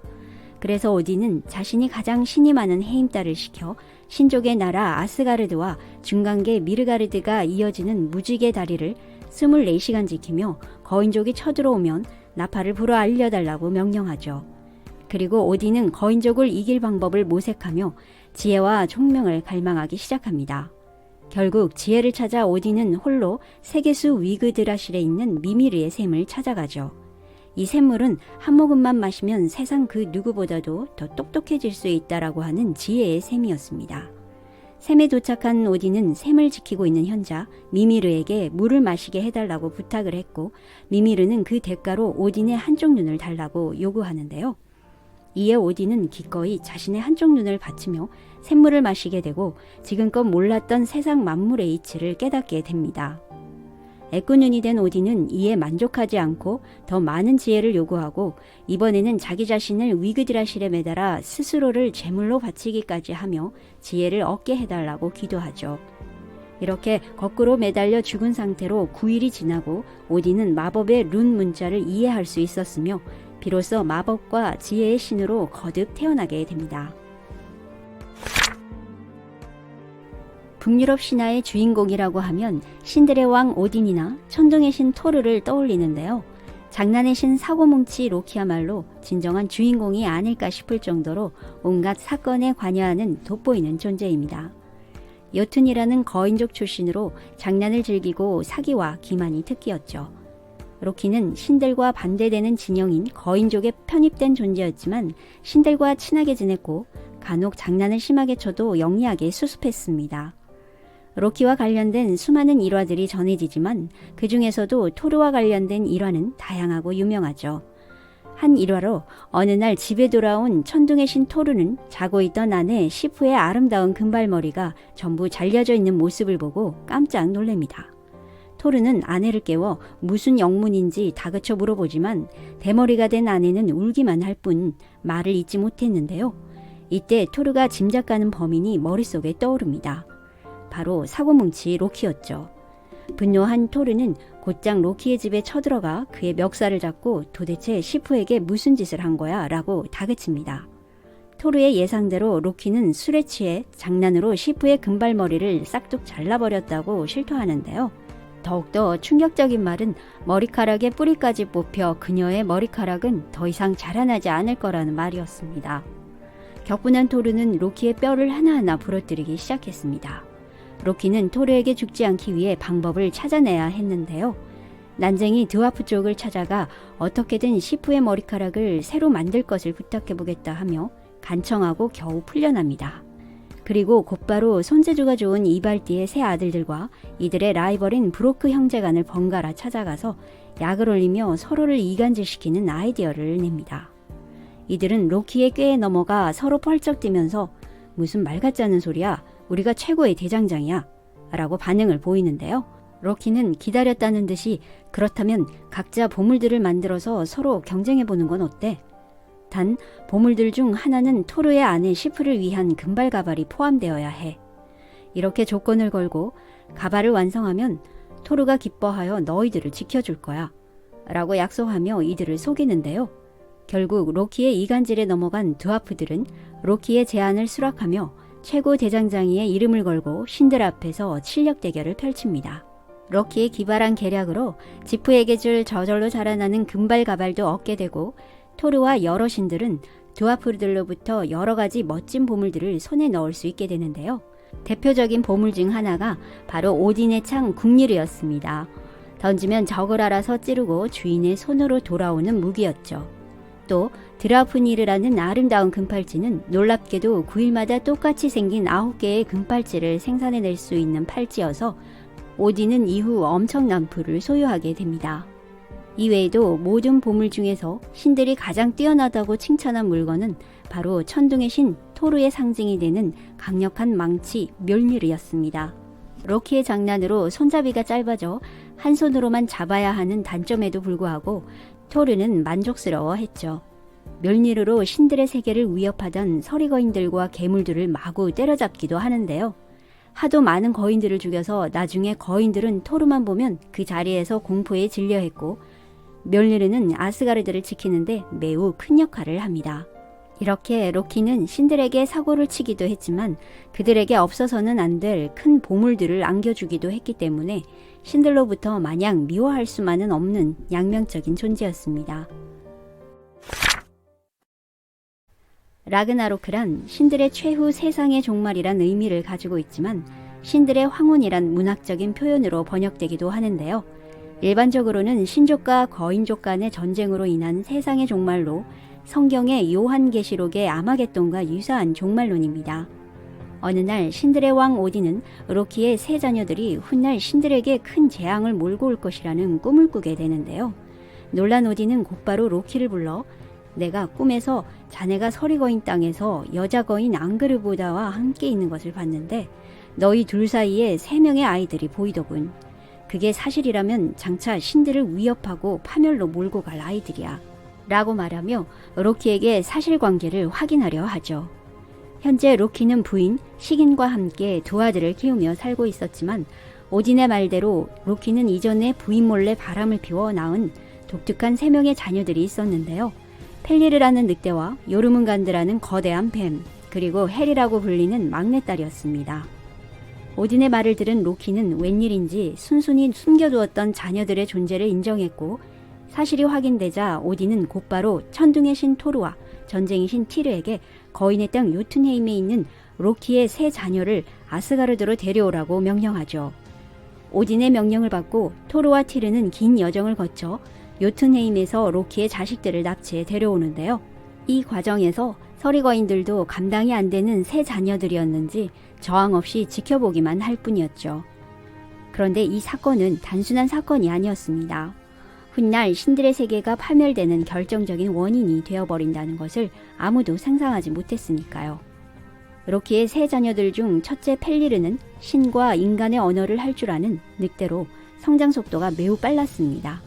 S1: 그래서 오딘은 자신이 가장 신이 많은 헤임달을 시켜 신족의 나라 아스가르드와 중간계 미르가르드가 이어지는 무지개 다리를 24시간 지키며 거인족이 쳐들어오면 나팔을 불어 알려달라고 명령하죠. 그리고 오딘은 거인족을 이길 방법을 모색하며 지혜와 총명을 갈망하기 시작합니다. 결국 지혜를 찾아 오딘은 홀로 세계수 위그드라실에 있는 미미르의 샘을 찾아가죠. 이 샘물은 한 모금만 마시면 세상 그 누구보다도 더 똑똑해질 수 있다라고 하는 지혜의 샘이었습니다. 샘에 도착한 오딘은 샘을 지키고 있는 현자 미미르에게 물을 마시게 해달라고 부탁을 했고 미미르는 그 대가로 오딘의 한쪽 눈을 달라고 요구하는데요. 이에 오딘은 기꺼이 자신의 한쪽 눈을 바치며 샘물을 마시게 되고 지금껏 몰랐던 세상 만물의 이치를 깨닫게 됩니다. 애꾸눈이 된 오딘은 이에 만족하지 않고 더 많은 지혜를 요구하고 이번에는 자기 자신을 위그드라실에 매달아 스스로를 제물로 바치기까지 하며 지혜를 얻게 해달라고 기도하죠. 이렇게 거꾸로 매달려 죽은 상태로 9일이 지나고 오딘은 마법의 룬 문자를 이해할 수 있었으며 비로소 마법과 지혜의 신으로 거듭 태어나게 됩니다. 북유럽 신화의 주인공이라고 하면 신들의 왕 오딘이나 천둥의 신 토르를 떠올리는데요. 장난의 신 사고뭉치 로키야말로 진정한 주인공이 아닐까 싶을 정도로 온갖 사건에 관여하는 돋보이는 존재입니다. 여툰이라는 거인족 출신으로 장난을 즐기고 사기와 기만이 특기였죠. 로키는 신들과 반대되는 진영인 거인족에 편입된 존재였지만 신들과 친하게 지냈고 간혹 장난을 심하게 쳐도 영리하게 수습했습니다. 로키와 관련된 수많은 일화들이 전해지지만 그 중에서도 토르와 관련된 일화는 다양하고 유명하죠. 한 일화로 어느 날 집에 돌아온 천둥의 신 토르는 자고 있던 아내 시프의 아름다운 금발머리가 전부 잘려져 있는 모습을 보고 깜짝 놀랍니다. 토르는 아내를 깨워 무슨 영문인지 다그쳐 물어보지만 대머리가 된 아내는 울기만 할 뿐 말을 잇지 못했는데요. 이때 토르가 짐작가는 범인이 머릿속에 떠오릅니다. 바로 사고뭉치 로키였죠. 분노한 토르는 곧장 로키의 집에 쳐들어가 그의 멱살을 잡고 도대체 시프에게 무슨 짓을 한 거야? 라고 다그칩니다. 토르의 예상대로 로키는 술에 취해 장난으로 시프의 금발머리를 싹둑 잘라버렸다고 실토하는데요. 더욱더 충격적인 말은 머리카락의 뿌리까지 뽑혀 그녀의 머리카락은 더 이상 자라나지 않을 거라는 말이었습니다. 격분한 토르는 로키의 뼈를 하나하나 부러뜨리기 시작했습니다. 로키는 토르에게 죽지 않기 위해 방법을 찾아내야 했는데요. 난쟁이 드와프 쪽을 찾아가 어떻게든 시프의 머리카락을 새로 만들 것을 부탁해보겠다 하며 간청하고 겨우 풀려납니다. 그리고 곧바로 손재주가 좋은 이발디의 세 아들들과 이들의 라이벌인 브로크 형제간을 번갈아 찾아가서 약을 올리며 서로를 이간질시키는 아이디어를 냅니다. 이들은 로키의 꾀에 넘어가 서로 펄쩍 뛰면서 무슨 말 같지 않은 소리야, 우리가 최고의 대장장이야 라고 반응을 보이는데요. 로키는 기다렸다는 듯이 그렇다면 각자 보물들을 만들어서 서로 경쟁해보는 건 어때? 단 보물들 중 하나는 토르의 아내 시프를 위한 금발 가발이 포함되어야 해. 이렇게 조건을 걸고 가발을 완성하면 토르가 기뻐하여 너희들을 지켜줄 거야 라고 약속하며 이들을 속이는데요. 결국 로키의 이간질에 넘어간 드와프들은 로키의 제안을 수락하며 최고 대장장이의 이름을 걸고 신들 앞에서 실력 대결을 펼칩니다. 로키의 기발한 계략으로 지프에게 줄 저절로 자라나는 금발 가발도 얻게 되고 토르와 여러 신들은 드와프들로부터 여러 가지 멋진 보물들을 손에 넣을 수 있게 되는데요. 대표적인 보물 중 하나가 바로 오딘의 창 국리르였습니다. 던지면 적을 알아서 찌르고 주인의 손으로 돌아오는 무기였죠. 또 드라프니르라는 아름다운 금팔찌는 놀랍게도 9일마다 똑같이 생긴 9개의 금팔찌를 생산해낼 수 있는 팔찌여서 오딘은 이후 엄청난 부를 소유하게 됩니다. 이외에도 모든 보물 중에서 신들이 가장 뛰어나다고 칭찬한 물건은 바로 천둥의 신 토르의 상징이 되는 강력한 망치 멸미르였습니다. 로키의 장난으로 손잡이가 짧아져 한 손으로만 잡아야 하는 단점에도 불구하고 토르는 만족스러워했죠. 멸미르로 신들의 세계를 위협하던 서리거인들과 괴물들을 마구 때려잡기도 하는데요. 하도 많은 거인들을 죽여서 나중에 거인들은 토르만 보면 그 자리에서 공포에 질려했고 멸리르는 아스가르드를 지키는데 매우 큰 역할을 합니다. 이렇게 로키는 신들에게 사고를 치기도 했지만 그들에게 없어서는 안 될 큰 보물들을 안겨주기도 했기 때문에 신들로부터 마냥 미워할 수만은 없는 양면적인 존재였습니다. 라그나로크란 신들의 최후 세상의 종말이란 의미를 가지고 있지만 신들의 황혼이란 문학적인 표현으로 번역되기도 하는데요. 일반적으로는 신족과 거인족 간의 전쟁으로 인한 세상의 종말로 성경의 요한계시록의 아마겟돈과 유사한 종말론입니다. 어느 날 신들의 왕 오딘은 로키의 세 자녀들이 훗날 신들에게 큰 재앙을 몰고 올 것이라는 꿈을 꾸게 되는데요. 놀란 오딘은 곧바로 로키를 불러 내가 꿈에서 자네가 서리 거인 땅에서 여자 거인 앙그르보다와 함께 있는 것을 봤는데 너희 둘 사이에 3명의 아이들이 보이더군. 그게 사실이라면 장차 신들을 위협하고 파멸로 몰고 갈 아이들이야. 라고 말하며 로키에게 사실관계를 확인하려 하죠. 현재 로키는 부인 시긴과 함께 두 아들을 키우며 살고 있었지만 오딘의 말대로 로키는 이전에 부인 몰래 바람을 피워 낳은 독특한 3명의 자녀들이 있었는데요. 펠리르라는 늑대와 요르문간드라는 거대한 뱀, 그리고 헬이라고 불리는 막내딸이었습니다. 오딘의 말을 들은 로키는 웬일인지 순순히 숨겨두었던 자녀들의 존재를 인정했고 사실이 확인되자 오딘은 곧바로 천둥의 신 토르와 전쟁의 신 티르에게 거인의 땅 요툰헤임에 있는 로키의 3 자녀를 아스가르드로 데려오라고 명령하죠. 오딘의 명령을 받고 토르와 티르는 긴 여정을 거쳐 요툰헤임에서 로키의 자식들을 납치해 데려오는데요. 이 과정에서 서리 거인들도 감당이 안 되는 3 자녀들이었는지 저항 없이 지켜보기만 할 뿐이었죠. 그런데 이 사건은 단순한 사건이 아니었습니다. 훗날 신들의 세계가 파멸되는 결정적인 원인이 되어버린다는 것을 아무도 상상하지 못했으니까요. 로키의 3 자녀들 중 첫째 펠리르는 신과 인간의 언어를 할 줄 아는 늑대로 성장 속도가 매우 빨랐습니다.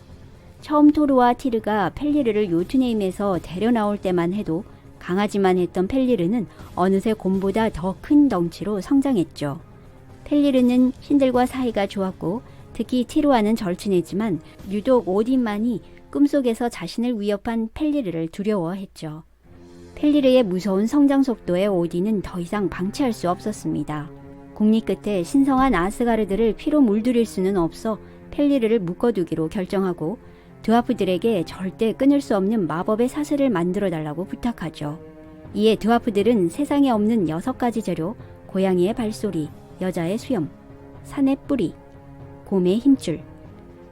S1: 처음 토르와 티르가 펠리르를 요툰헤임에서 데려 나올 때만 해도 강하지만 했던 펠리르는 어느새 곰보다 더 큰 덩치로 성장했죠. 펠리르는 신들과 사이가 좋았고 특히 티르와는 절친했지만 유독 오딘만이 꿈속에서 자신을 위협한 펠리르를 두려워했죠. 펠리르의 무서운 성장 속도에 오딘은 더 이상 방치할 수 없었습니다. 공리 끝에 신성한 아스가르드를 피로 물들일 수는 없어 펠리르를 묶어두기로 결정하고 드와프들에게 절대 끊을 수 없는 마법의 사슬을 만들어달라고 부탁하죠. 이에 드와프들은 세상에 없는 6가지 재료, 고양이의 발소리, 여자의 수염, 산의 뿌리, 곰의 힘줄,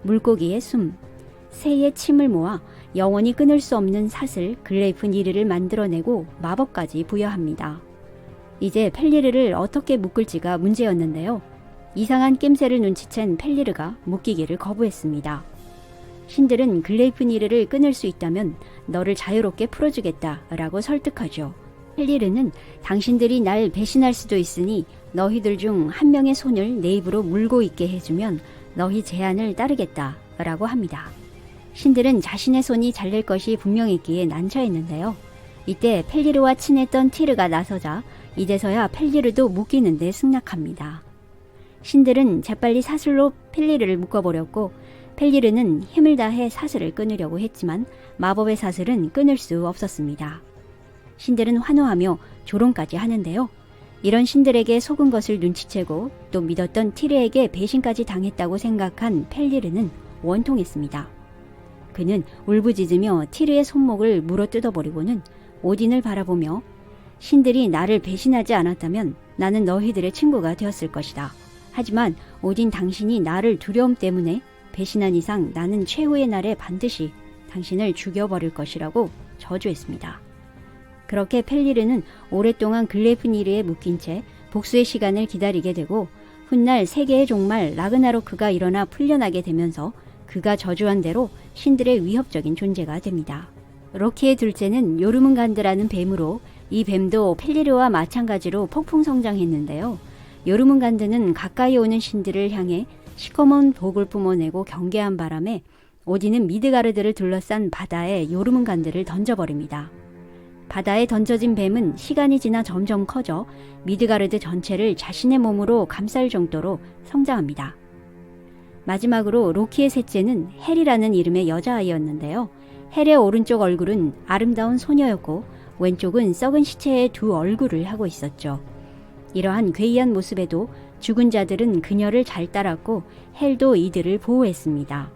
S1: 물고기의 숨, 새의 침을 모아 영원히 끊을 수 없는 사슬 글레이프니르를 만들어내고 마법까지 부여합니다. 이제 펠리르를 어떻게 묶을지가 문제였는데요. 이상한 낌새를 눈치챈 펠리르가 묶이기를 거부했습니다. 신들은 글레이프니르를 끊을 수 있다면 너를 자유롭게 풀어주겠다 라고 설득하죠. 펠리르는 당신들이 날 배신할 수도 있으니 너희들 중 한 명의 손을 내 입으로 물고 있게 해주면 너희 제안을 따르겠다 라고 합니다. 신들은 자신의 손이 잘릴 것이 분명했기에 난처했는데요. 이때 펠리르와 친했던 티르가 나서자 이제서야 펠리르도 묶이는 데 승낙합니다. 신들은 재빨리 사슬로 펠리르를 묶어버렸고 펠리르는 힘을 다해 사슬을 끊으려고 했지만 마법의 사슬은 끊을 수 없었습니다. 신들은 환호하며 조롱까지 하는데요. 이런 신들에게 속은 것을 눈치채고 또 믿었던 티르에게 배신까지 당했다고 생각한 펠리르는 원통했습니다. 그는 울부짖으며 티르의 손목을 물어뜯어버리고는 오딘을 바라보며 신들이 나를 배신하지 않았다면 나는 너희들의 친구가 되었을 것이다. 하지만 오딘 당신이 나를 두려움 때문에 배신한 이상 나는 최후의 날에 반드시 당신을 죽여버릴 것이라고 저주했습니다. 그렇게 펠리르는 오랫동안 글레이프니르에 묶인 채 복수의 시간을 기다리게 되고 훗날 세계의 종말 라그나로크가 일어나 풀려나게 되면서 그가 저주한 대로 신들의 위협적인 존재가 됩니다. 로키의 둘째는 요르문간드라는 뱀으로 이 뱀도 펠리르와 마찬가지로 폭풍 성장했는데요. 요르문간드는 가까이 오는 신들을 향해 시커먼 독을 뿜어내고 경계한 바람에 오딘은 미드가르드를 둘러싼 바다에 요르문간드를 던져버립니다. 바다에 던져진 뱀은 시간이 지나 점점 커져 미드가르드 전체를 자신의 몸으로 감쌀 정도로 성장합니다. 마지막으로 로키의 셋째는 헬이라는 이름의 여자아이였는데요. 헬의 오른쪽 얼굴은 아름다운 소녀였고 왼쪽은 썩은 시체의 2 얼굴을 하고 있었죠. 이러한 괴이한 모습에도 죽은 자들은 그녀를 잘 따랐고 헬도 이들을 보호했습니다.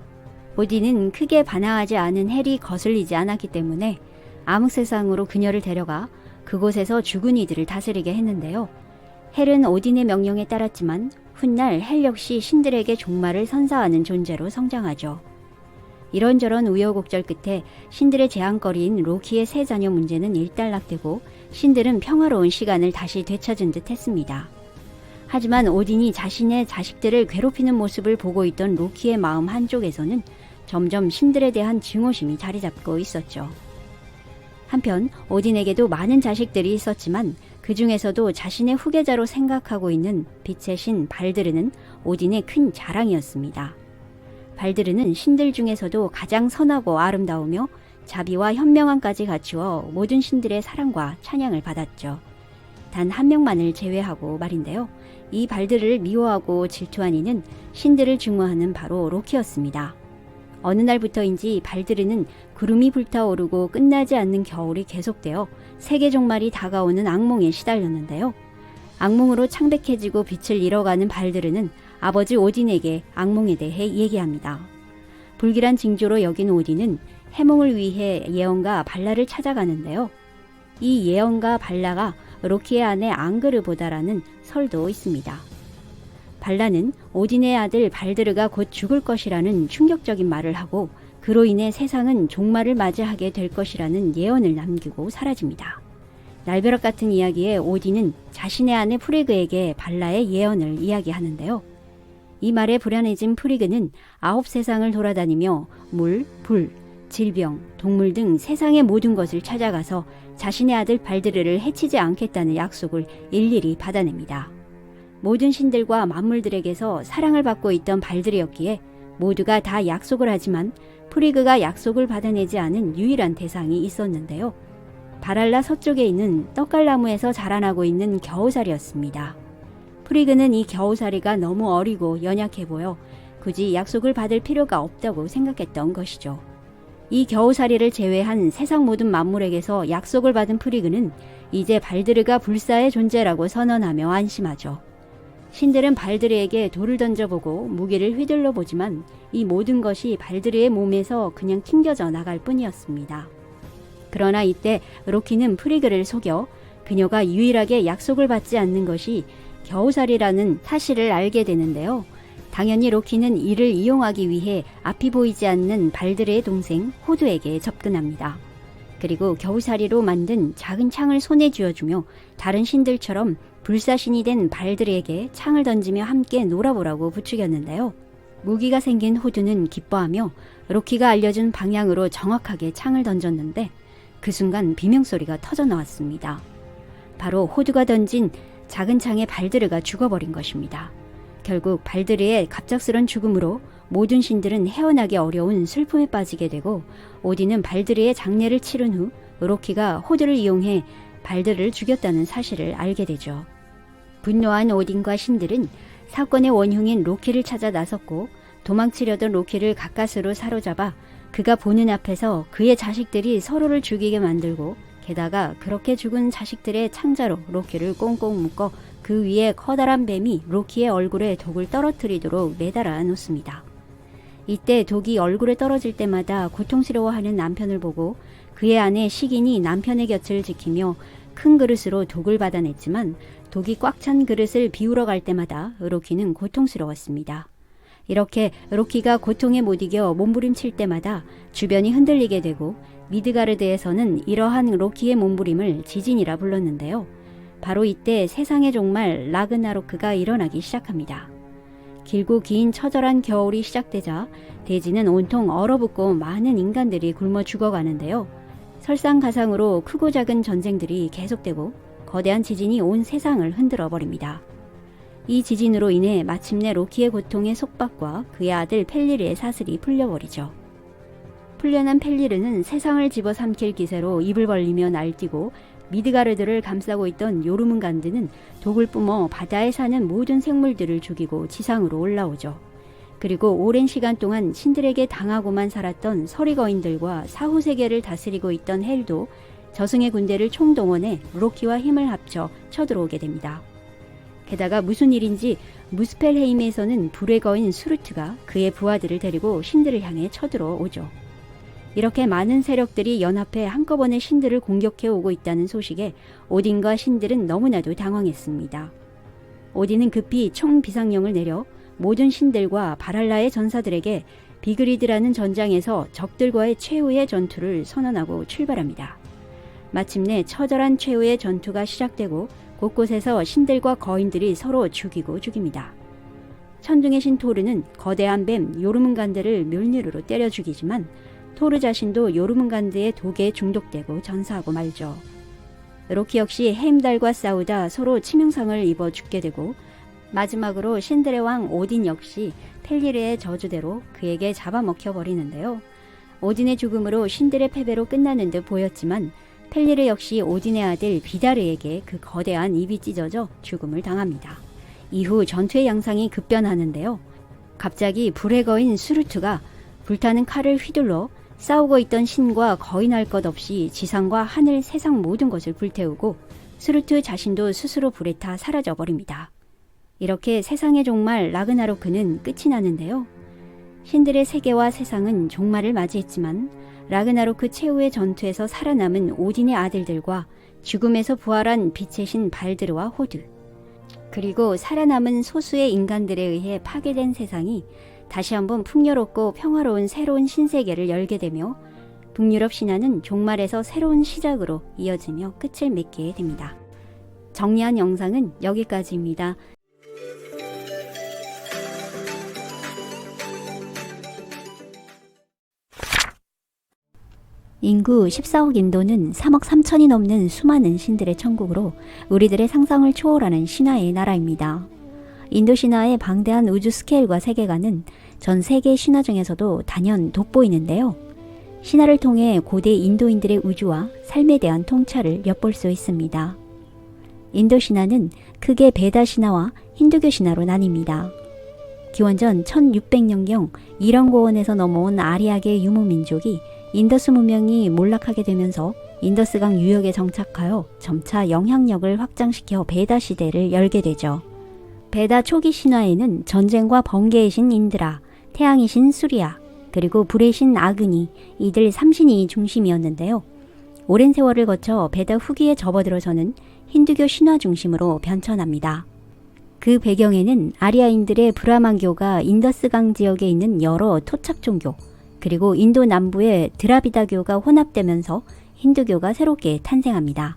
S1: 오딘은 크게 반항하지 않은 헬이 거슬리지 않았기 때문에 암흑세상으로 그녀를 데려가 그곳에서 죽은 이들을 다스리게 했는데요. 헬은 오딘의 명령에 따랐지만 훗날 헬 역시 신들에게 종말을 선사하는 존재로 성장하죠. 이런저런 우여곡절 끝에 신들의 재앙거리인 로키의 3 자녀 문제는 일단락되고 신들은 평화로운 시간을 다시 되찾은 듯 했습니다. 하지만 오딘이 자신의 자식들을 괴롭히는 모습을 보고 있던 로키의 마음 한쪽에서는 점점 신들에 대한 증오심이 자리 잡고 있었죠. 한편 오딘에게도 많은 자식들이 있었지만 그 중에서도 자신의 후계자로 생각하고 있는 빛의 신 발드르는 오딘의 큰 자랑이었습니다. 발드르는 신들 중에서도 가장 선하고 아름다우며 자비와 현명함까지 갖추어 모든 신들의 사랑과 찬양을 받았죠. 단 한 명만을 제외하고 말인데요. 이 발드르를 미워하고 질투한 이는 신들을 증오하는 바로 로키였습니다. 어느 날부터인지 발드르는 구름이 불타오르고 끝나지 않는 겨울이 계속되어 세계 종말이 다가오는 악몽에 시달렸는데요. 악몽으로 창백해지고 빛을 잃어가는 발드르는 아버지 오딘에게 악몽에 대해 얘기합니다. 불길한 징조로 여긴 오딘은 해몽을 위해 예언가 발라를 찾아가는데요. 이 예언가 발라가 로키의 아내 앙그르보다라는 설도 있습니다. 발라는 오딘의 아들 발드르가 곧 죽을 것이라는 충격적인 말을 하고 그로 인해 세상은 종말을 맞이하게 될 것이라는 예언을 남기고 사라집니다. 날벼락 같은 이야기에 오딘은 자신의 아내 프리그에게 발라의 예언을 이야기하는데요. 이 말에 불안해진 프리그는 9세상을 돌아다니며 물, 불, 질병, 동물 등 세상의 모든 것을 찾아가서 자신의 아들 발드르를 해치지 않겠다는 약속을 일일이 받아냅니다. 모든 신들과 만물들에게서 사랑을 받고 있던 발드르였기에 모두가 다 약속을 하지만 프리그가 약속을 받아내지 않은 유일한 대상이 있었는데요. 바랄라 서쪽에 있는 떡갈나무에서 자라나고 있는 겨우살이였습니다. 프리그는 이 겨우살이가 너무 어리고 연약해 보여 굳이 약속을 받을 필요가 없다고 생각했던 것이죠. 이 겨우살이를 제외한 세상 모든 만물에게서 약속을 받은 프리그는 이제 발드르가 불사의 존재라고 선언하며 안심하죠. 신들은 발드르에게 돌을 던져보고 무기를 휘둘러 보지만 이 모든 것이 발드르의 몸에서 그냥 튕겨져 나갈 뿐이었습니다. 그러나 이때 로키는 프리그를 속여 그녀가 유일하게 약속을 받지 않는 것이 겨우살이라는 사실을 알게 되는데요. 당연히 로키는 이를 이용하기 위해 앞이 보이지 않는 발드르의 동생 호두에게 접근합니다. 그리고 겨우살이로 만든 작은 창을 손에 쥐어주며 다른 신들처럼 불사신이 된 발드르에게 창을 던지며 함께 놀아보라고 부추겼는데요. 무기가 생긴 호두는 기뻐하며 로키가 알려준 방향으로 정확하게 창을 던졌는데 그 순간 비명소리가 터져 나왔습니다. 바로 호두가 던진 작은 창에 발드르가 죽어버린 것입니다. 결국 발드르의 갑작스런 죽음으로 모든 신들은 헤어나기 어려운 슬픔에 빠지게 되고 오딘은 발드르의 장례를 치른 후 로키가 호두를 이용해 발드르를 죽였다는 사실을 알게 되죠. 분노한 오딘과 신들은 사건의 원흉인 로키를 찾아 나섰고 도망치려던 로키를 가까스로 사로잡아 그가 보는 앞에서 그의 자식들이 서로를 죽이게 만들고 게다가 그렇게 죽은 자식들의 창자로 로키를 꽁꽁 묶어 그 위에 커다란 뱀이 로키의 얼굴에 독을 떨어뜨리도록 매달아 놓습니다. 이때 독이 얼굴에 떨어질 때마다 고통스러워하는 남편을 보고 그의 아내 시긴이 남편의 곁을 지키며 큰 그릇으로 독을 받아냈지만 독이 꽉 찬 그릇을 비우러 갈 때마다 로키는 고통스러웠습니다. 이렇게 로키가 고통에 못 이겨 몸부림칠 때마다 주변이 흔들리게 되고 미드가르드에서는 이러한 로키의 몸부림을 지진이라 불렀는데요. 바로 이때 세상의 종말 라그나로크가 일어나기 시작합니다. 길고 긴 처절한 겨울이 시작되자 대지는 온통 얼어붙고 많은 인간들이 굶어 죽어가는데요. 설상가상으로 크고 작은 전쟁들이 계속되고 거대한 지진이 온 세상을 흔들어 버립니다. 이 지진으로 인해 마침내 로키의 고통의 속박과 그의 아들 펠리르의 사슬이 풀려버리죠. 풀려난 펠리르는 세상을 집어삼킬 기세로 입을 벌리며 날뛰고 미드가르드를 감싸고 있던 요르문간드는 독을 뿜어 바다에 사는 모든 생물들을 죽이고 지상으로 올라오죠. 그리고 오랜 시간 동안 신들에게 당하고만 살았던 서리거인들과 사후세계를 다스리고 있던 헬도 저승의 군대를 총동원해 로키와 힘을 합쳐 쳐들어오게 됩니다. 게다가 무슨 일인지 무스펠헤임에서는 불의 거인 수르트가 그의 부하들을 데리고 신들을 향해 쳐들어오죠. 이렇게 많은 세력들이 연합해 한꺼번에 신들을 공격해 오고 있다는 소식에 오딘과 신들은 너무나도 당황했습니다. 오딘은 급히 총 비상령을 내려 모든 신들과 바랄라의 전사들에게 비그리드라는 전장에서 적들과의 최후의 전투를 선언하고 출발합니다. 마침내 처절한 최후의 전투가 시작되고 곳곳에서 신들과 거인들이 서로 죽이고 죽입니다. 천둥의 신 토르는 거대한 뱀 요르문간드를 멸류로 때려 죽이지만 토르 자신도 요르문간드의 독에 중독되고 전사하고 말죠. 로키 역시 헤임달과 싸우다 서로 치명상을 입어 죽게 되고, 마지막으로 신들의 왕 오딘 역시 펠리르의 저주대로 그에게 잡아먹혀 버리는데요. 오딘의 죽음으로 신들의 패배로 끝나는 듯 보였지만 펠리르 역시 오딘의 아들 비다르에게 그 거대한 입이 찢어져 죽음을 당합니다. 이후 전투의 양상이 급변하는데요. 갑자기 불에 거인 수르트가 불타는 칼을 휘둘러 싸우고 있던 신과 거의 날 것 없이 지상과 하늘, 세상 모든 것을 불태우고 수르트 자신도 스스로 불에 타 사라져버립니다. 이렇게 세상의 종말 라그나로크는 끝이 나는데요. 신들의 세계와 세상은 종말을 맞이했지만 라그나로크 최후의 전투에서 살아남은 오딘의 아들들과 죽음에서 부활한 빛의 신 발드르와 호드, 그리고 살아남은 소수의 인간들에 의해 파괴된 세상이 다시 한번 풍요롭고 평화로운 새로운 신세계를 열게 되며 북유럽 신화는 종말에서 새로운 시작으로 이어지며 끝을 맺게 됩니다. 정리한 영상은 여기까지입니다. 인구 14억 인도는 3억 3천이 넘는 수많은 신들의 천국으로 우리들의 상상을 초월하는 신화의 나라입니다. 인도 신화의 방대한 우주 스케일과 세계관은 전 세계 신화 중에서도 단연 돋보이는데요. 신화를 통해 고대 인도인들의 우주와 삶에 대한 통찰을 엿볼 수 있습니다. 인도 신화는 크게 베다 신화와 힌두교 신화로 나뉩니다. 기원전 1600년경 이란 고원에서 넘어온 아리아계 유목민족이 인더스 문명이 몰락하게 되면서 인더스강 유역에 정착하여 점차 영향력을 확장시켜 베다 시대를 열게 되죠. 베다 초기 신화에는 전쟁과 번개의 신 인드라, 태양의 신 수리아, 그리고 불의 신 아그니, 이들 3신이 중심이었는데요. 오랜 세월을 거쳐 베다 후기에 접어들어서는 힌두교 신화 중심으로 변천합니다. 그 배경에는 아리아인들의 브라만교가 인더스강 지역에 있는 여러 토착 종교, 그리고 인도 남부의 드라비다교가 혼합되면서 힌두교가 새롭게 탄생합니다.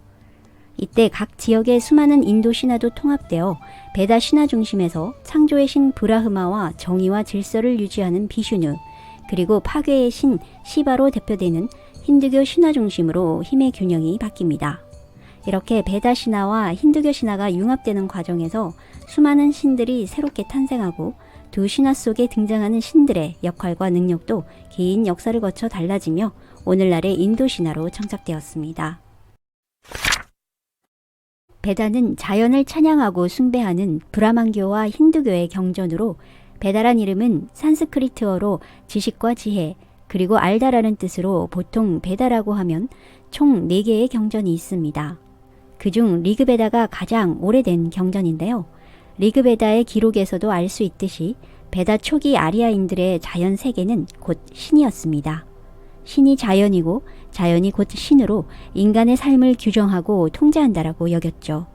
S1: 이때 각 지역의 수많은 인도 신화도 통합되어 베다 신화 중심에서 창조의 신 브라흐마와 정의와 질서를 유지하는 비슈누, 그리고 파괴의 신 시바로 대표되는 힌두교 신화 중심으로 힘의 균형이 바뀝니다. 이렇게 베다 신화와 힌두교 신화가 융합되는 과정에서 수많은 신들이 새롭게 탄생하고 두 신화 속에 등장하는 신들의 역할과 능력도 긴 역사를 거쳐 달라지며 오늘날의 인도 신화로 정착되었습니다. 베다는 자연을 찬양하고 숭배하는 브라만교와 힌두교의 경전으로, 베다란 이름은 산스크리트어로 지식과 지혜, 그리고 알다라는 뜻으로 보통 베다라고 하면 총 4개의 경전이 있습니다. 그중 리그베다가 가장 오래된 경전인데요. 리그베다의 기록에서도 알 수 있듯이 베다 초기 아리아인들의 자연 세계는 곧 신이었습니다. 신이 자연이고 자연이 곧 신으로 인간의 삶을 규정하고 통제한다라고 여겼죠.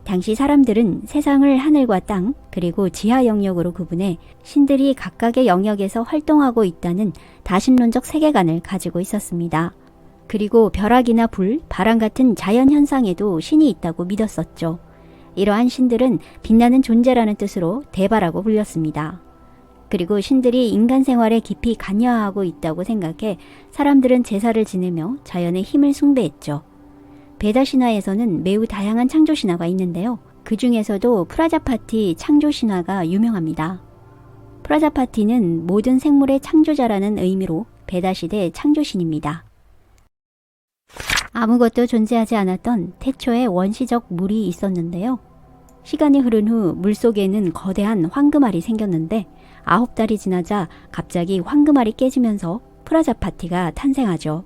S1: 당시 사람들은 세상을 하늘과 땅, 그리고 지하 영역으로 구분해 신들이 각각의 영역에서 활동하고 있다는 다신론적 세계관을 가지고 있었습니다. 그리고 벼락이나 불, 바람 같은 자연 현상에도 신이 있다고 믿었었죠. 이러한 신들은 빛나는 존재라는 뜻으로 대바라고 불렸습니다. 그리고 신들이 인간 생활에 깊이 관여하고 있다고 생각해 사람들은 제사를 지내며 자연의 힘을 숭배했죠. 베다 신화에서는 매우 다양한 창조 신화가 있는데요. 그 중에서도 프라자파티 창조 신화가 유명합니다. 프라자파티는 모든 생물의 창조자라는 의미로 베다 시대 창조신입니다. 아무것도 존재하지 않았던 태초에 원시적 물이 있었는데요. 시간이 흐른 후 물속에는 거대한 황금알이 생겼는데 9달이 지나자 갑자기 황금알이 깨지면서 프라자파티가 탄생하죠.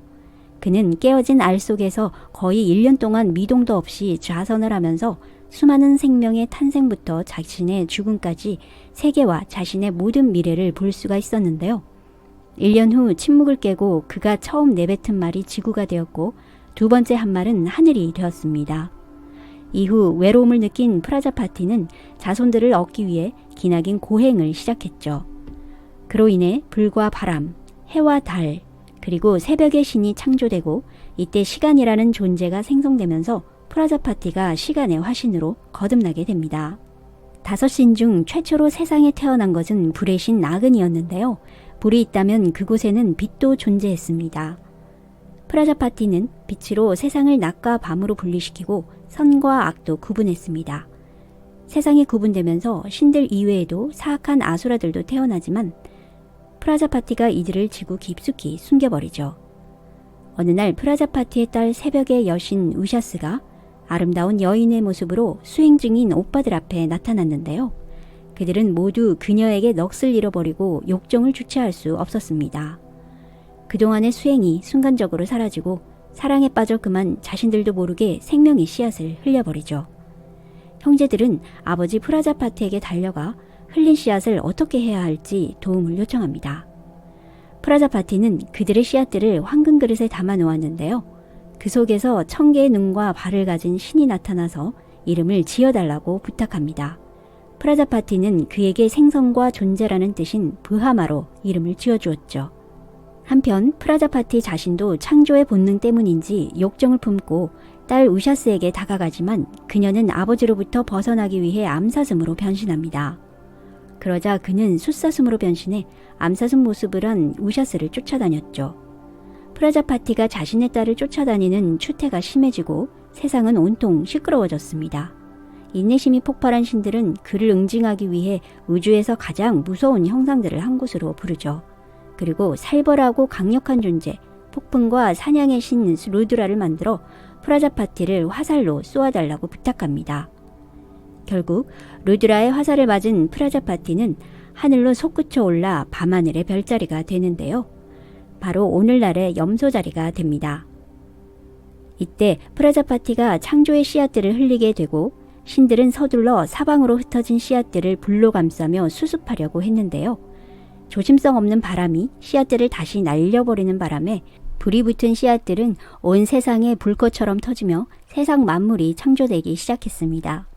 S1: 그는 깨어진 알 속에서 거의 1년 동안 미동도 없이 좌선을 하면서 수많은 생명의 탄생부터 자신의 죽음까지 세계와 자신의 모든 미래를 볼 수가 있었는데요. 1년 후 침묵을 깨고 그가 처음 내뱉은 말이 지구가 되었고 두 번째 한 말은 하늘이 되었습니다. 이후 외로움을 느낀 프라자파티는 자손들을 얻기 위해 기나긴 고행을 시작했죠. 그로 인해 불과 바람, 해와 달, 그리고 새벽의 신이 창조되고 이때 시간이라는 존재가 생성되면서 프라자파티가 시간의 화신으로 거듭나게 됩니다. 5신 중 최초로 세상에 태어난 것은 불의 신 나근이었는데요. 불이 있다면 그곳에는 빛도 존재했습니다. 프라자파티는 빛으로 세상을 낮과 밤으로 분리시키고 선과 악도 구분했습니다. 세상이 구분되면서 신들 이외에도 사악한 아수라들도 태어나지만 프라자파티가 이들을 지구 깊숙이 숨겨버리죠. 어느 날 프라자파티의 딸 새벽의 여신 우샤스가 아름다운 여인의 모습으로 수행 중인 오빠들 앞에 나타났는데요. 그들은 모두 그녀에게 넋을 잃어버리고 욕정을 주체할 수 없었습니다. 그동안의 수행이 순간적으로 사라지고 사랑에 빠져 그만 자신들도 모르게 생명의 씨앗을 흘려버리죠. 형제들은 아버지 프라자파티에게 달려가 흘린 씨앗을 어떻게 해야 할지 도움을 요청합니다. 프라자파티는 그들의 씨앗들을 황금 그릇에 담아 놓았는데요. 그 속에서 1000개의 눈과 발을 가진 신이 나타나서 이름을 지어달라고 부탁합니다. 프라자파티는 그에게 생성과 존재라는 뜻인 브하마로 이름을 지어주었죠. 한편 프라자파티 자신도 창조의 본능 때문인지 욕정을 품고 딸 우샤스에게 다가가지만 그녀는 아버지로부터 벗어나기 위해 암사슴으로 변신합니다. 그러자 그는 숫사슴으로 변신해 암사슴 모습을 한 우샤스를 쫓아다녔죠. 프라자파티가 자신의 딸을 쫓아다니는 추태가 심해지고 세상은 온통 시끄러워졌습니다. 인내심이 폭발한 신들은 그를 응징하기 위해 우주에서 가장 무서운 형상들을 한 곳으로 부르죠. 그리고 살벌하고 강력한 존재, 폭풍과 사냥의 신 루드라를 만들어 프라자파티를 화살로 쏘아달라고 부탁합니다. 결국 루드라의 화살을 맞은 프라자파티는 하늘로 솟구쳐 올라 밤하늘의 별자리가 되는데요. 바로 오늘날의 염소자리가 됩니다. 이때 프라자파티가 창조의 씨앗들을 흘리게 되고 신들은 서둘러 사방으로 흩어진 씨앗들을 불로 감싸며 수습하려고 했는데요. 조심성 없는 바람이 씨앗들을 다시 날려버리는 바람에 불이 붙은 씨앗들은 온 세상에 불꽃처럼 터지며 세상 만물이 창조되기 시작했습니다.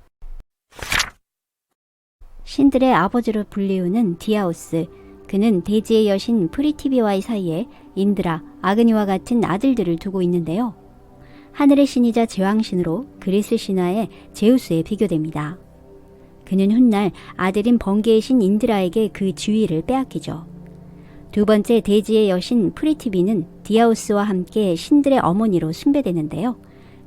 S1: 신들의 아버지로 불리우는 디아우스, 그는 대지의 여신 프리티비와의 사이에 인드라, 아그니와 같은 아들들을 두고 있는데요. 하늘의 신이자 제왕신으로 그리스 신화의 제우스에 비교됩니다. 그는 훗날 아들인 번개의 신 인드라에게 그 지위를 빼앗기죠. 두 번째 대지의 여신 프리티비는 디아우스와 함께 신들의 어머니로 숭배되는데요.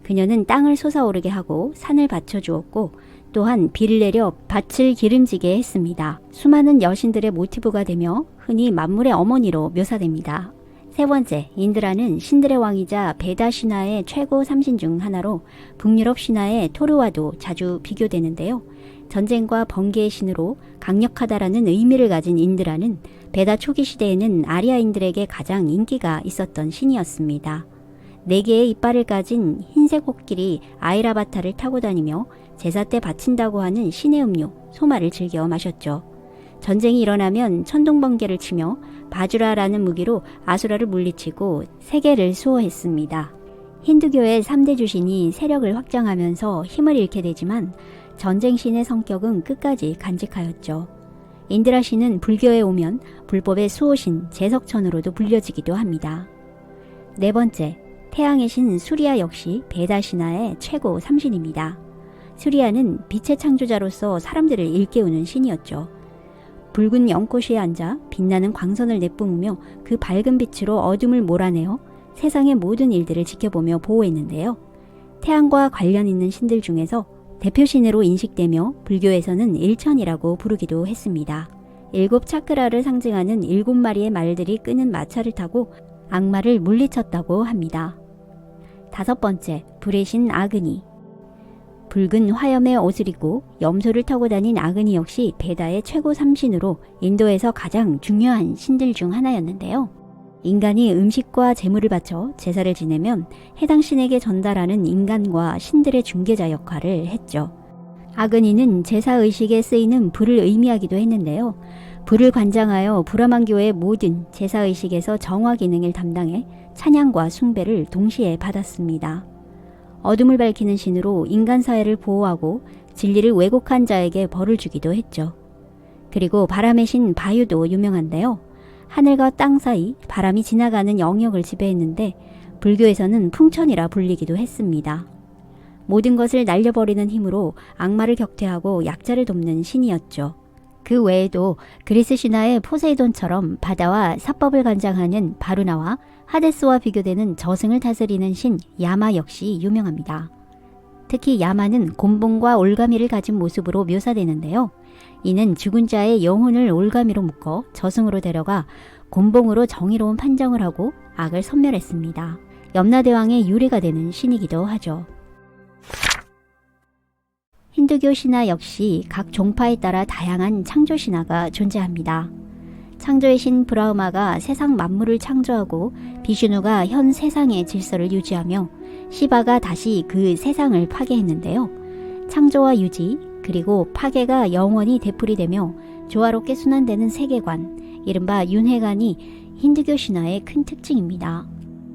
S1: 그녀는 땅을 솟아오르게 하고 산을 받쳐주었고 또한 비를 내려 밭을 기름지게 했습니다. 수많은 여신들의 모티브가 되며 흔히 만물의 어머니로 묘사됩니다. 세 번째, 인드라는 신들의 왕이자 베다 신화의 최고 3신 중 하나로 북유럽 신화의 토르와도 자주 비교되는데요. 전쟁과 번개의 신으로 강력하다라는 의미를 가진 인드라는 베다 초기 시대에는 아리아인들에게 가장 인기가 있었던 신이었습니다. 4개의 이빨을 가진 흰색 코끼리 아이라바타를 타고 다니며 제사 때 바친다고 하는 신의 음료 소마를 즐겨 마셨죠. 전쟁이 일어나면 천둥번개를 치며 바주라라는 무기로 아수라를 물리치고 세계를 수호했습니다. 힌두교의 3대 주신이 세력을 확장하면서 힘을 잃게 되지만 전쟁신의 성격은 끝까지 간직하였죠. 인드라 신은 불교에 오면 불법의 수호신 제석천으로도 불려지기도 합니다. 네 번째, 태양의 신 수리아 역시 베다 신화의 최고 3신입니다. 수리아는 빛의 창조자로서 사람들을 일깨우는 신이었죠. 붉은 연꽃에 앉아 빛나는 광선을 내뿜으며 그 밝은 빛으로 어둠을 몰아내어 세상의 모든 일들을 지켜보며 보호했는데요. 태양과 관련 있는 신들 중에서 대표신으로 인식되며 불교에서는 일천이라고 부르기도 했습니다. 7 차크라를 상징하는 7마리의 말들이 끄는 마차를 타고 악마를 물리쳤다고 합니다. 5번째, 불의 신 아그니. 붉은 화염의 옷을 입고 염소를 타고 다닌 아그니 역시 베다의 최고 3신으로 인도에서 가장 중요한 신들 중 하나였는데요. 인간이 음식과 재물을 바쳐 제사를 지내면 해당 신에게 전달하는 인간과 신들의 중개자 역할을 했죠. 아그니는 제사의식에 쓰이는 불을 의미하기도 했는데요. 불을 관장하여 브라만교의 모든 제사의식에서 정화 기능을 담당해 찬양과 숭배를 동시에 받았습니다. 어둠을 밝히는 신으로 인간 사회를 보호하고 진리를 왜곡한 자에게 벌을 주기도 했죠. 그리고 바람의 신 바유도 유명한데요. 하늘과 땅 사이 바람이 지나가는 영역을 지배했는데 불교에서는 풍천이라 불리기도 했습니다. 모든 것을 날려버리는 힘으로 악마를 격퇴하고 약자를 돕는 신이었죠. 그 외에도 그리스 신화의 포세이돈처럼 바다와 사법을 관장하는 바루나와 하데스와 비교되는 저승을 다스리는 신 야마 역시 유명합니다. 특히 야마는 곤봉과 올가미를 가진 모습으로 묘사되는데요. 이는 죽은 자의 영혼을 올가미로 묶어 저승으로 데려가 곤봉으로 정의로운 판정을 하고 악을 섬멸했습니다. 염라대왕의 유래가 되는 신이기도 하죠. 힌두교 신화 역시 각 종파에 따라 다양한 창조 신화가 존재합니다. 창조의 신 브라흐마가 세상 만물을 창조하고 비슈누가 현 세상의 질서를 유지하며 시바가 다시 그 세상을 파괴했는데요. 창조와 유지 그리고 파괴가 영원히 되풀이되며 조화롭게 순환되는 세계관, 이른바 윤회관이 힌두교 신화의 큰 특징입니다.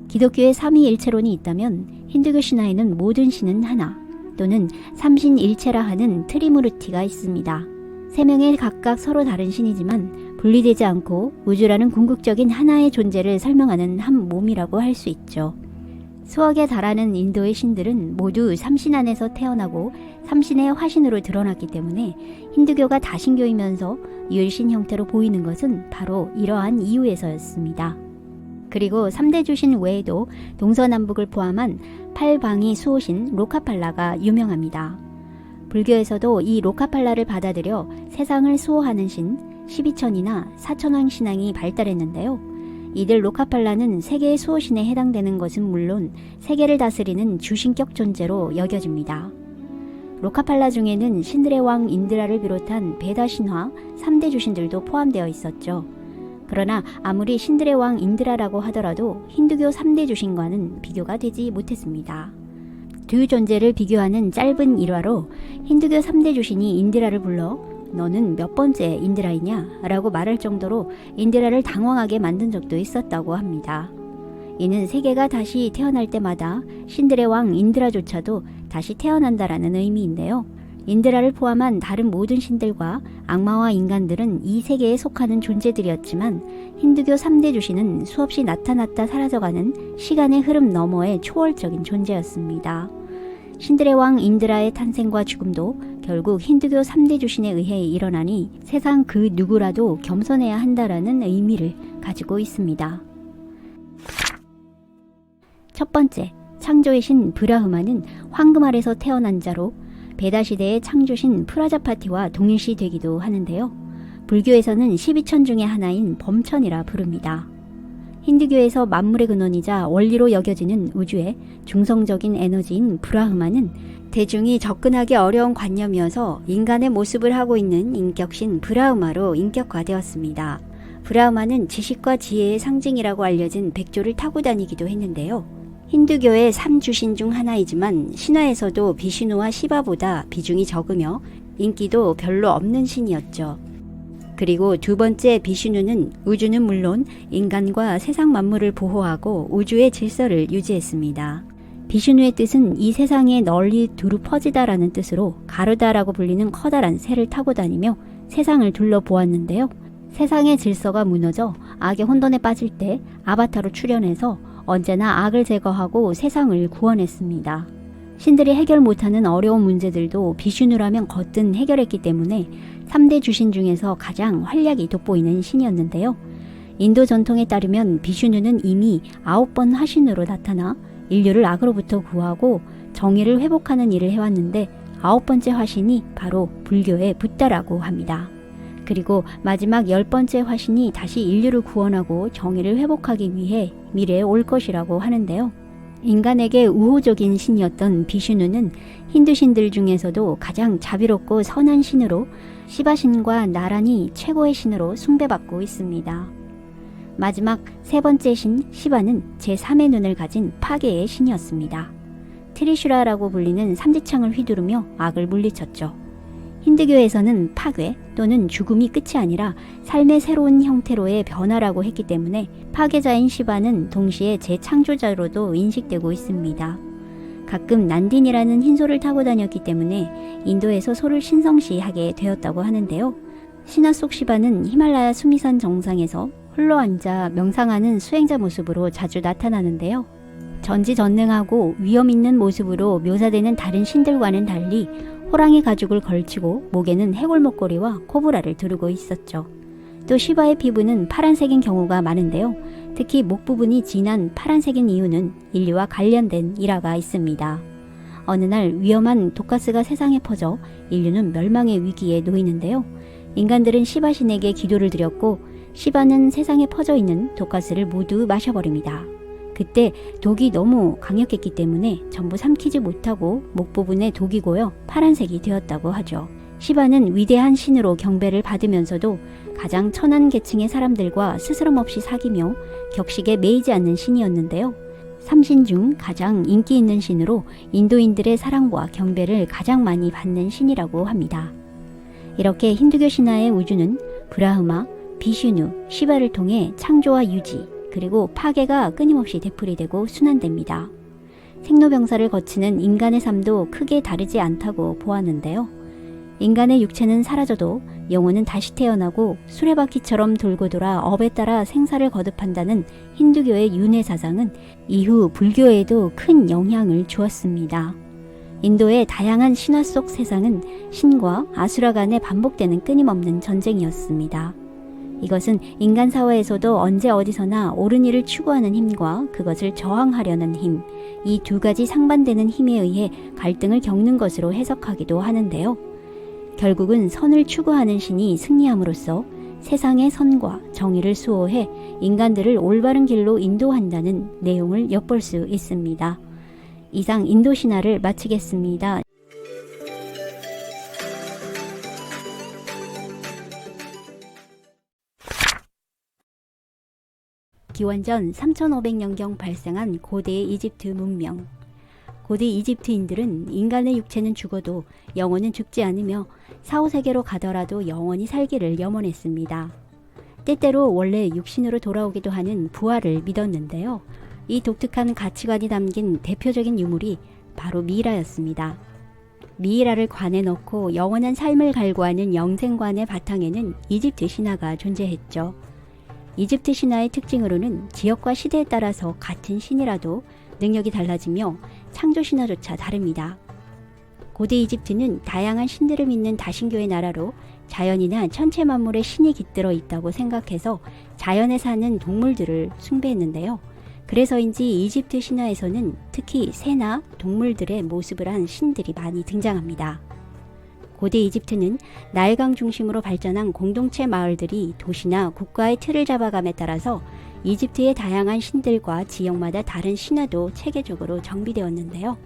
S1: 기독교의 삼위일체론이 있다면 힌두교 신화에는 모든 신은 하나 또는 삼신일체라 하는 트리무르티가 있습니다. 세 명의 각각 서로 다른 신이지만 분리되지 않고 우주라는 궁극적인 하나의 존재를 설명하는 한 몸이라고 할 수 있죠. 수억에 달하는 인도의 신들은 모두 삼신 안에서 태어나고 삼신의 화신으로 드러났기 때문에 힌두교가 다신교이면서 유일신 형태로 보이는 것은 바로 이러한 이유에서였습니다. 그리고 3대 주신 외에도 동서남북을 포함한 8방위 수호신 로카팔라가 유명합니다. 불교에서도 이 로카팔라를 받아들여 세상을 수호하는 신 12천이나 4천왕 신앙이 발달했는데요. 이들 로카팔라는 세계의 수호신에 해당되는 것은 물론 세계를 다스리는 주신격 존재로 여겨집니다. 로카팔라 중에는 신들의 왕 인드라를 비롯한 베다 신화 3대 주신들도 포함되어 있었죠. 그러나 아무리 신들의 왕 인드라라고 하더라도 힌두교 3대 주신과는 비교가 되지 못했습니다. 두 존재를 비교하는 짧은 일화로 힌두교 3대 주신이 인드라를 불러 너는 몇 번째 인드라이냐? 라고 말할 정도로 인드라를 당황하게 만든 적도 있었다고 합니다. 이는 세계가 다시 태어날 때마다 신들의 왕 인드라조차도 다시 태어난다라는 의미인데요. 인드라를 포함한 다른 모든 신들과 악마와 인간들은 이 세계에 속하는 존재들이었지만 힌두교 3대 주신은 수없이 나타났다 사라져가는 시간의 흐름 너머의 초월적인 존재였습니다. 신들의 왕 인드라의 탄생과 죽음도 결국 힌두교 3대 주신에 의해 일어나니 세상 그 누구라도 겸손해야 한다라는 의미를 가지고 있습니다. 첫 번째, 창조의 신 브라흐마는 황금 알에서 태어난 자로 베다 시대의 창조신 프라자파티와 동일시되기도 하는데요. 불교에서는 12천 중의 하나인 범천이라 부릅니다. 힌두교에서 만물의 근원이자 원리로 여겨지는 우주의 중성적인 에너지인 브라흐마는 대중이 접근하기 어려운 관념이어서 인간의 모습을 하고 있는 인격신 브라흐마로 인격화되었습니다. 브라흐마는 지식과 지혜의 상징이라고 알려진 백조를 타고 다니기도 했는데요. 힌두교의 3주신 중 하나이지만 신화에서도 비슈누와 시바보다 비중이 적으며 인기도 별로 없는 신이었죠. 그리고 두 번째 비슈누는 우주는 물론 인간과 세상 만물을 보호하고 우주의 질서를 유지했습니다. 비슈누의 뜻은 이 세상에 널리 두루 퍼지다라는 뜻으로 가르다라고 불리는 커다란 새를 타고 다니며 세상을 둘러보았는데요. 세상의 질서가 무너져 악의 혼돈에 빠질 때 아바타로 출현해서 언제나 악을 제거하고 세상을 구원했습니다. 신들이 해결 못하는 어려운 문제들도 비슈누라면 거뜬 해결했기 때문에 3대 주신 중에서 가장 활약이 돋보이는 신이었는데요. 인도 전통에 따르면 비슈누는 이미 9번 화신으로 나타나 인류를 악으로부터 구하고 정의를 회복하는 일을 해왔는데 9번째 화신이 바로 불교의 붓다라고 합니다. 그리고 마지막 10번째 화신이 다시 인류를 구원하고 정의를 회복하기 위해 미래에 올 것이라고 하는데요. 인간에게 우호적인 신이었던 비슈누는 힌두 신들 중에서도 가장 자비롭고 선한 신으로 시바신과 나란히 최고의 신으로 숭배받고 있습니다. 마지막 세 번째 신 시바는 제3의 눈을 가진 파괴의 신이었습니다. 트리슈라라고 불리는 삼지창을 휘두르며 악을 물리쳤죠. 힌두교에서는 파괴 또는 죽음이 끝이 아니라 삶의 새로운 형태로의 변화라고 했기 때문에 파괴자인 시바는 동시에 재창조자로도 인식되고 있습니다. 가끔 난딘이라는 흰소를 타고 다녔기 때문에 인도에서 소를 신성시하게 되었다고 하는데요. 신화 속 시바는 히말라야 수미산 정상에서 홀로 앉아 명상하는 수행자 모습으로 자주 나타나는데요. 전지전능하고 위험 있는 모습으로 묘사되는 다른 신들과는 달리 호랑이 가죽을 걸치고 목에는 해골 목걸이와 코브라를 두르고 있었죠. 또 시바의 피부는 파란색인 경우가 많은데요. 특히 목 부분이 진한 파란색인 이유는 인류와 관련된 일화가 있습니다. 어느 날 위험한 독가스가 세상에 퍼져 인류는 멸망의 위기에 놓이는데요. 인간들은 시바 신에게 기도를 드렸고 시바는 세상에 퍼져 있는 독가스를 모두 마셔버립니다. 그때 독이 너무 강력했기 때문에 전부 삼키지 못하고 목 부분에 독이 고여 파란색이 되었다고 하죠. 시바는 위대한 신으로 경배를 받으면서도 가장 천한 계층의 사람들과 스스럼 없이 사귀며 격식에 매이지 않는 신이었는데요. 삼신 중 가장 인기 있는 신으로 인도인들의 사랑과 경배를 가장 많이 받는 신이라고 합니다. 이렇게 힌두교 신화의 우주는 브라흐마, 비슈누, 시바를 통해 창조와 유지, 그리고 파괴가 끊임없이 되풀이되고 순환됩니다. 생로병사를 거치는 인간의 삶도 크게 다르지 않다고 보았는데요. 인간의 육체는 사라져도 영혼은 다시 태어나고 수레바퀴처럼 돌고 돌아 업에 따라 생사를 거듭한다는 힌두교의 윤회 사상은 이후 불교에도 큰 영향을 주었습니다. 인도의 다양한 신화 속 세상은 신과 아수라 간에 반복되는 끊임없는 전쟁이었습니다. 이것은 인간 사회에서도 언제 어디서나 옳은 일을 추구하는 힘과 그것을 저항하려는 힘, 이 두 가지 상반되는 힘에 의해 갈등을 겪는 것으로 해석하기도 하는데요. 결국은 선을 추구하는 신이 승리함으로써 세상의 선과 정의를 수호해 인간들을 올바른 길로 인도한다는 내용을 엿볼 수 있습니다. 이상 인도 신화를 마치겠습니다. 기원전 3500년경 발생한 고대 이집트 문명. 고대 이집트인들은 인간의 육체는 죽어도 영혼은 죽지 않으며 사후세계로 가더라도 영원히 살기를 염원했습니다. 때때로 원래 육신으로 돌아오기도 하는 부활을 믿었는데요. 이 독특한 가치관이 담긴 대표적인 유물이 바로 미이라였습니다. 미이라를 관에 넣고 영원한 삶을 갈구하는 영생관의 바탕에는 이집트 신화가 존재했죠. 이집트 신화의 특징으로는 지역과 시대에 따라서 같은 신이라도 능력이 달라지며 창조 신화조차 다릅니다. 고대 이집트는 다양한 신들을 믿는 다신교의 나라로 자연이나 천체 만물에 신이 깃들어 있다고 생각해서 자연에 사는 동물들을 숭배했는데요. 그래서인지 이집트 신화에서는 특히 새나 동물들의 모습을 한 신들이 많이 등장합니다. 고대 이집트는 나일강 중심으로 발전한 공동체 마을들이 도시나 국가의 틀을 잡아감에 따라서 이집트의 다양한 신들과 지역마다 다른 신화도 체계적으로 정비되었는데요.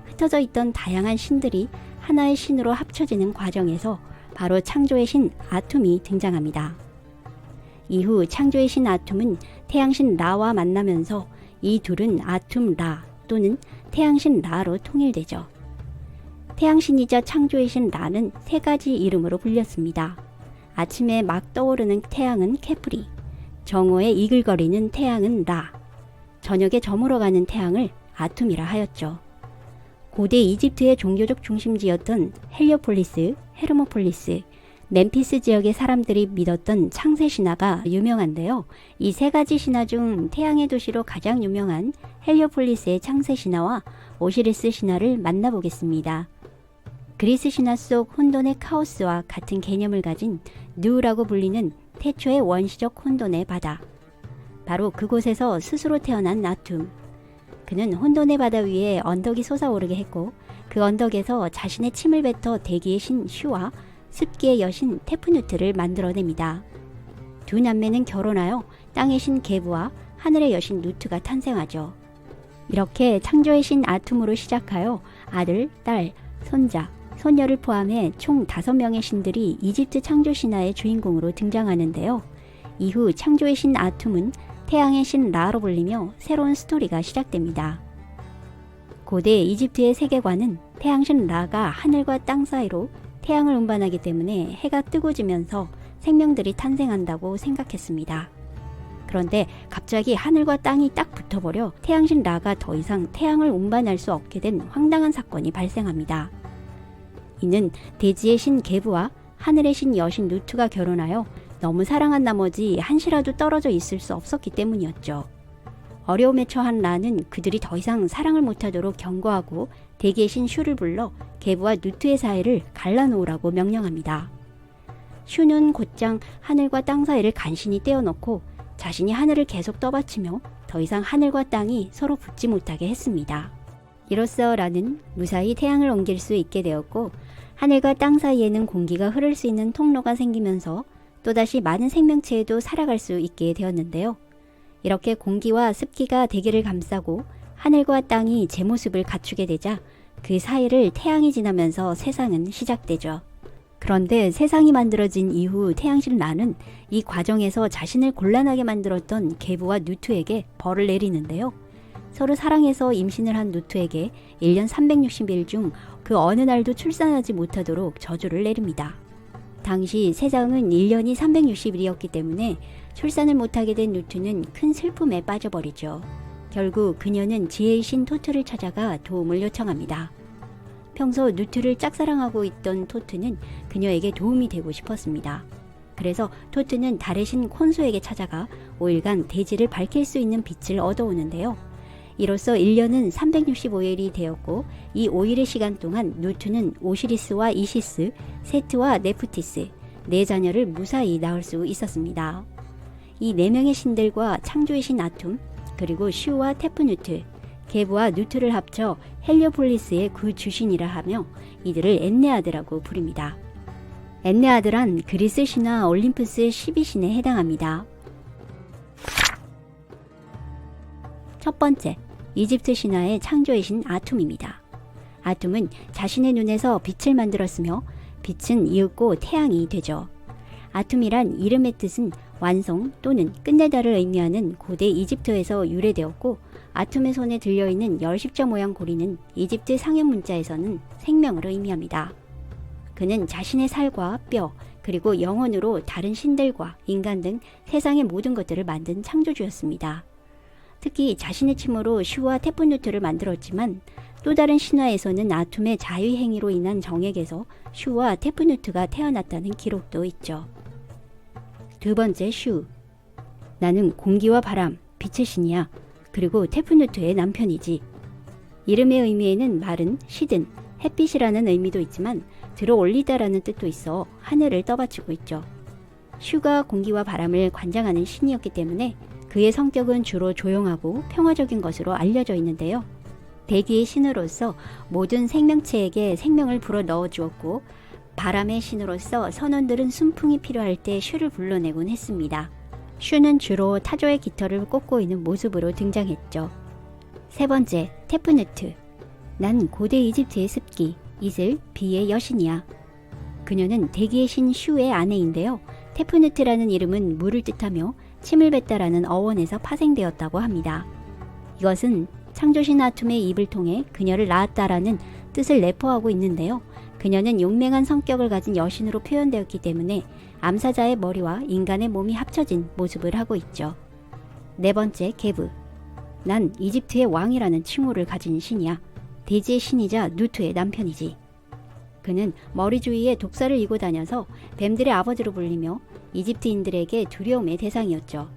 S1: 흩어져 있던 다양한 신들이 하나의 신으로 합쳐지는 과정에서 바로 창조의 신 아툼이 등장합니다. 이후 창조의 신 아툼은 태양신 라와 만나면서 이 둘은 아툼 라 또는 태양신 라로 통일되죠. 태양신이자 창조의 신 라는 세 가지 이름으로 불렸습니다. 아침에 막 떠오르는 태양은 케프리, 정오에 이글거리는 태양은 라, 저녁에 저물어가는 태양을 아툼이라 하였죠. 고대 이집트의 종교적 중심지였던 헬리오폴리스, 헤르모폴리스, 멤피스 지역의 사람들이 믿었던 창세 신화가 유명한데요. 이 세 가지 신화 중 태양의 도시로 가장 유명한 헬리오폴리스의 창세 신화와 오시리스 신화를 만나보겠습니다. 그리스 신화 속 혼돈의 카오스와 같은 개념을 가진 누라고 불리는 태초의 원시적 혼돈의 바다. 바로 그곳에서 스스로 태어난 아툼. 그는 혼돈의 바다 위에 언덕이 솟아오르게 했고 그 언덕에서 자신의 침을 뱉어 대기의 신 슈와 습기의 여신 테프누트를 만들어냅니다. 두 남매는 결혼하여 땅의 신 게브와 하늘의 여신 누트가 탄생하죠. 이렇게 창조의 신 아툼으로 시작하여 아들, 딸, 손자, 손녀를 포함해 총 5명의 신들이 이집트 창조 신화의 주인공으로 등장하는데요. 이후 창조의 신 아툼은 태양의 신 라로 불리며 새로운 스토리가 시작됩니다. 고대 이집트의 세계관은 태양신 라가 하늘과 땅 사이로 태양을 운반하기 때문에 해가 뜨고 지면서 생명들이 탄생한다고 생각했습니다. 그런데 갑자기 하늘과 땅이 딱 붙어버려 태양신 라가 더 이상 태양을 운반할 수 없게 된 황당한 사건이 발생합니다. 이는 대지의 신 게브와 하늘의 신 여신 누트가 결혼하여 너무 사랑한 나머지 한시라도 떨어져 있을 수 없었기 때문이었죠. 어려움에 처한 라는 그들이 더 이상 사랑을 못하도록 경고하고 대기의 신 슈를 불러 계부와 누트의 사이를 갈라놓으라고 명령합니다. 슈는 곧장 하늘과 땅 사이를 간신히 떼어놓고 자신이 하늘을 계속 떠받치며 더 이상 하늘과 땅이 서로 붙지 못하게 했습니다. 이로써 라는 무사히 태양을 옮길 수 있게 되었고 하늘과 땅 사이에는 공기가 흐를 수 있는 통로가 생기면서 또다시 많은 생명체에도 살아갈 수 있게 되었는데요. 이렇게 공기와 습기가 대기를 감싸고 하늘과 땅이 제 모습을 갖추게 되자 그 사이를 태양이 지나면서 세상은 시작되죠. 그런데 세상이 만들어진 이후 태양신 라는 이 과정에서 자신을 곤란하게 만들었던 계부와 누트에게 벌을 내리는데요. 서로 사랑해서 임신을 한 누트에게 1년 360일 중 그 어느 날도 출산하지 못하도록 저주를 내립니다. 당시 세상은 1년이 360일이었기 때문에 출산을 못하게 된 누트는 큰 슬픔에 빠져버리죠. 결국 그녀는 지혜의 신 토트를 찾아가 도움을 요청합니다. 평소 누트를 짝사랑하고 있던 토트는 그녀에게 도움이 되고 싶었습니다. 그래서 토트는 달의 신 콘소에게 찾아가 5일간 대지를 밝힐 수 있는 빛을 얻어오는데요. 이로써 1년은 365일이 되었고 이 5일의 시간 동안 누트는 오시리스와 이시스, 세트와 네프티스, 4자녀를 무사히 낳을 수 있었습니다. 이 4명의 신들과 창조의 신 아툼, 그리고 슈와 테프누트, 계부와 누트를 합쳐 헬리오폴리스의 구주신이라 하며 이들을 엔네아드라고 부릅니다. 엔네아드란 그리스 신화 올림푸스 12신에 해당합니다. 첫 번째, 이집트 신화의 창조의 신 아툼입니다. 아툼은 자신의 눈에서 빛을 만들었으며 빛은 이윽고 태양이 되죠. 아툼이란 이름의 뜻은 완성 또는 끝내다를 의미하는 고대 이집트에서 유래되었고 아툼의 손에 들려있는 열십자 모양 고리는 이집트 상형 문자에서는 생명을 의미합니다. 그는 자신의 살과 뼈 그리고 영혼으로 다른 신들과 인간 등 세상의 모든 것들을 만든 창조주였습니다. 특히 자신의 침으로 슈와 테프누트를 만들었지만 또 다른 신화에서는 아툼의 자의 행위로 인한 정액에서 슈와 테프누트가 태어났다는 기록도 있죠. 두 번째, 슈. 나는 공기와 바람, 빛의 신이야. 그리고 테프누트의 남편이지. 이름의 의미에는 마른, 시든, 햇빛이라는 의미도 있지만 들어올리다라는 뜻도 있어 하늘을 떠받치고 있죠. 슈가 공기와 바람을 관장하는 신이었기 때문에 그의 성격은 주로 조용하고 평화적인 것으로 알려져 있는데요. 대기의 신으로서 모든 생명체에게 생명을 불어넣어 주었고 바람의 신으로서 선원들은 순풍이 필요할 때 슈를 불러내곤 했습니다. 슈는 주로 타조의 깃털을 꽂고 있는 모습으로 등장했죠. 세 번째, 테프누트. 난 고대 이집트의 습기, 이슬, 비의 여신이야. 그녀는 대기의 신 슈의 아내인데요. 테프누트라는 이름은 물을 뜻하며 침을 뱉다라는 어원에서 파생되었다고 합니다. 이것은 창조신 아툼의 입을 통해 그녀를 낳았다라는 뜻을 내포하고 있는데요. 그녀는 용맹한 성격을 가진 여신으로 표현되었기 때문에 암사자의 머리와 인간의 몸이 합쳐진 모습을 하고 있죠. 네 번째, 게브. 난 이집트의 왕이라는 칭호를 가진 신이야. 대지의 신이자 누트의 남편이지. 그는 머리 주위에 독사를 이고 다녀서 뱀들의 아버지로 불리며 이집트인들에게 두려움의 대상이었죠.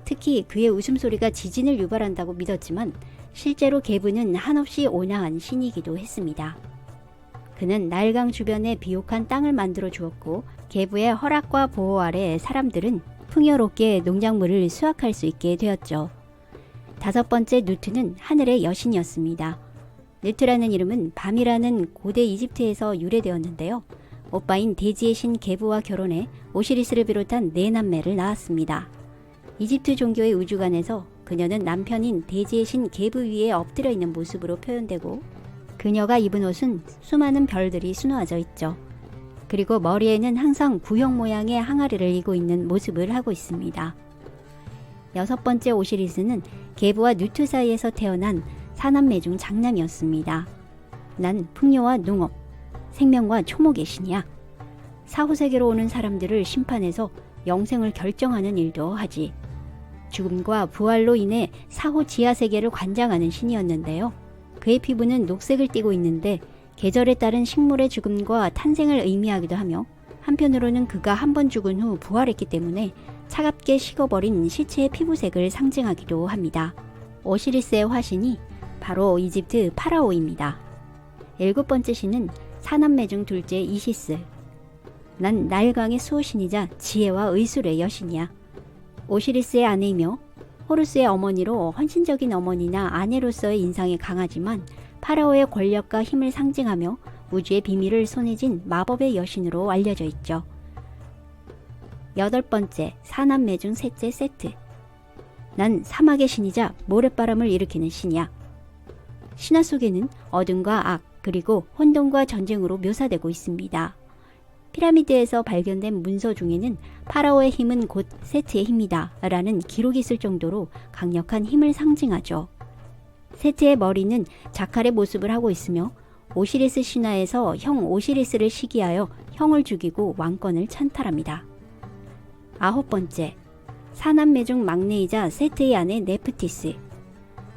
S1: 특히 그의 웃음소리가 지진을 유발한다고 믿었지만 실제로 게브는 한없이 온화한 신이기도 했습니다. 그는 나일강 주변에 비옥한 땅을 만들어 주었고 게브의 허락과 보호 아래 사람들은 풍요롭게 농작물을 수확할 수 있게 되었죠. 다섯 번째, 누트는 하늘의 여신이었습니다. 누트라는 이름은 밤이라는 고대 이집트에서 유래되었는데요. 오빠인 대지의 신 게브와 결혼해 오시리스를 비롯한 4남매를 낳았습니다. 이집트 종교의 우주관에서 그녀는 남편인 대지의 신 게브 위에 엎드려 있는 모습으로 표현되고 그녀가 입은 옷은 수많은 별들이 수놓아져 있죠. 그리고 머리에는 항상 구형 모양의 항아리를 이고 있는 모습을 하고 있습니다. 여섯 번째, 오시리스는 게브와 누트 사이에서 태어난 4남매 중 장남이었습니다. 난 풍요와 농업, 생명과 초목의 신이야. 사후세계로 오는 사람들을 심판해서 영생을 결정하는 일도 하지. 죽음과 부활로 인해 사후 지하세계를 관장하는 신이었는데요. 그의 피부는 녹색을 띠고 있는데 계절에 따른 식물의 죽음과 탄생을 의미하기도 하며 한편으로는 그가 한 번 죽은 후 부활했기 때문에 차갑게 식어버린 시체의 피부색을 상징하기도 합니다. 오시리스의 화신이 바로 이집트 파라오입니다. 7번째 신은 사남매 중 둘째 이시스. 난 나일강의 수호신이자 지혜와 의술의 여신이야. 오시리스의 아내이며 호루스의 어머니로 헌신적인 어머니나 아내로서의 인상이 강하지만 파라오의 권력과 힘을 상징하며 우주의 비밀을 손에 쥔 마법의 여신으로 알려져 있죠. 8번째, 사남매 중 셋째 세트. 난 사막의 신이자 모래바람을 일으키는 신이야. 신화 속에는 어둠과 악, 그리고 혼돈과 전쟁으로 묘사되고 있습니다. 피라미드에서 발견된 문서 중에는 파라오의 힘은 곧 세트의 힘이다 라는 기록이 있을 정도로 강력한 힘을 상징하죠. 세트의 머리는 자칼의 모습을 하고 있으며 오시리스 신화에서 형 오시리스를 시기하여 형을 죽이고 왕권을 찬탈합니다. 9번째, 사남매 중 막내이자 세트의 아내 네프티스.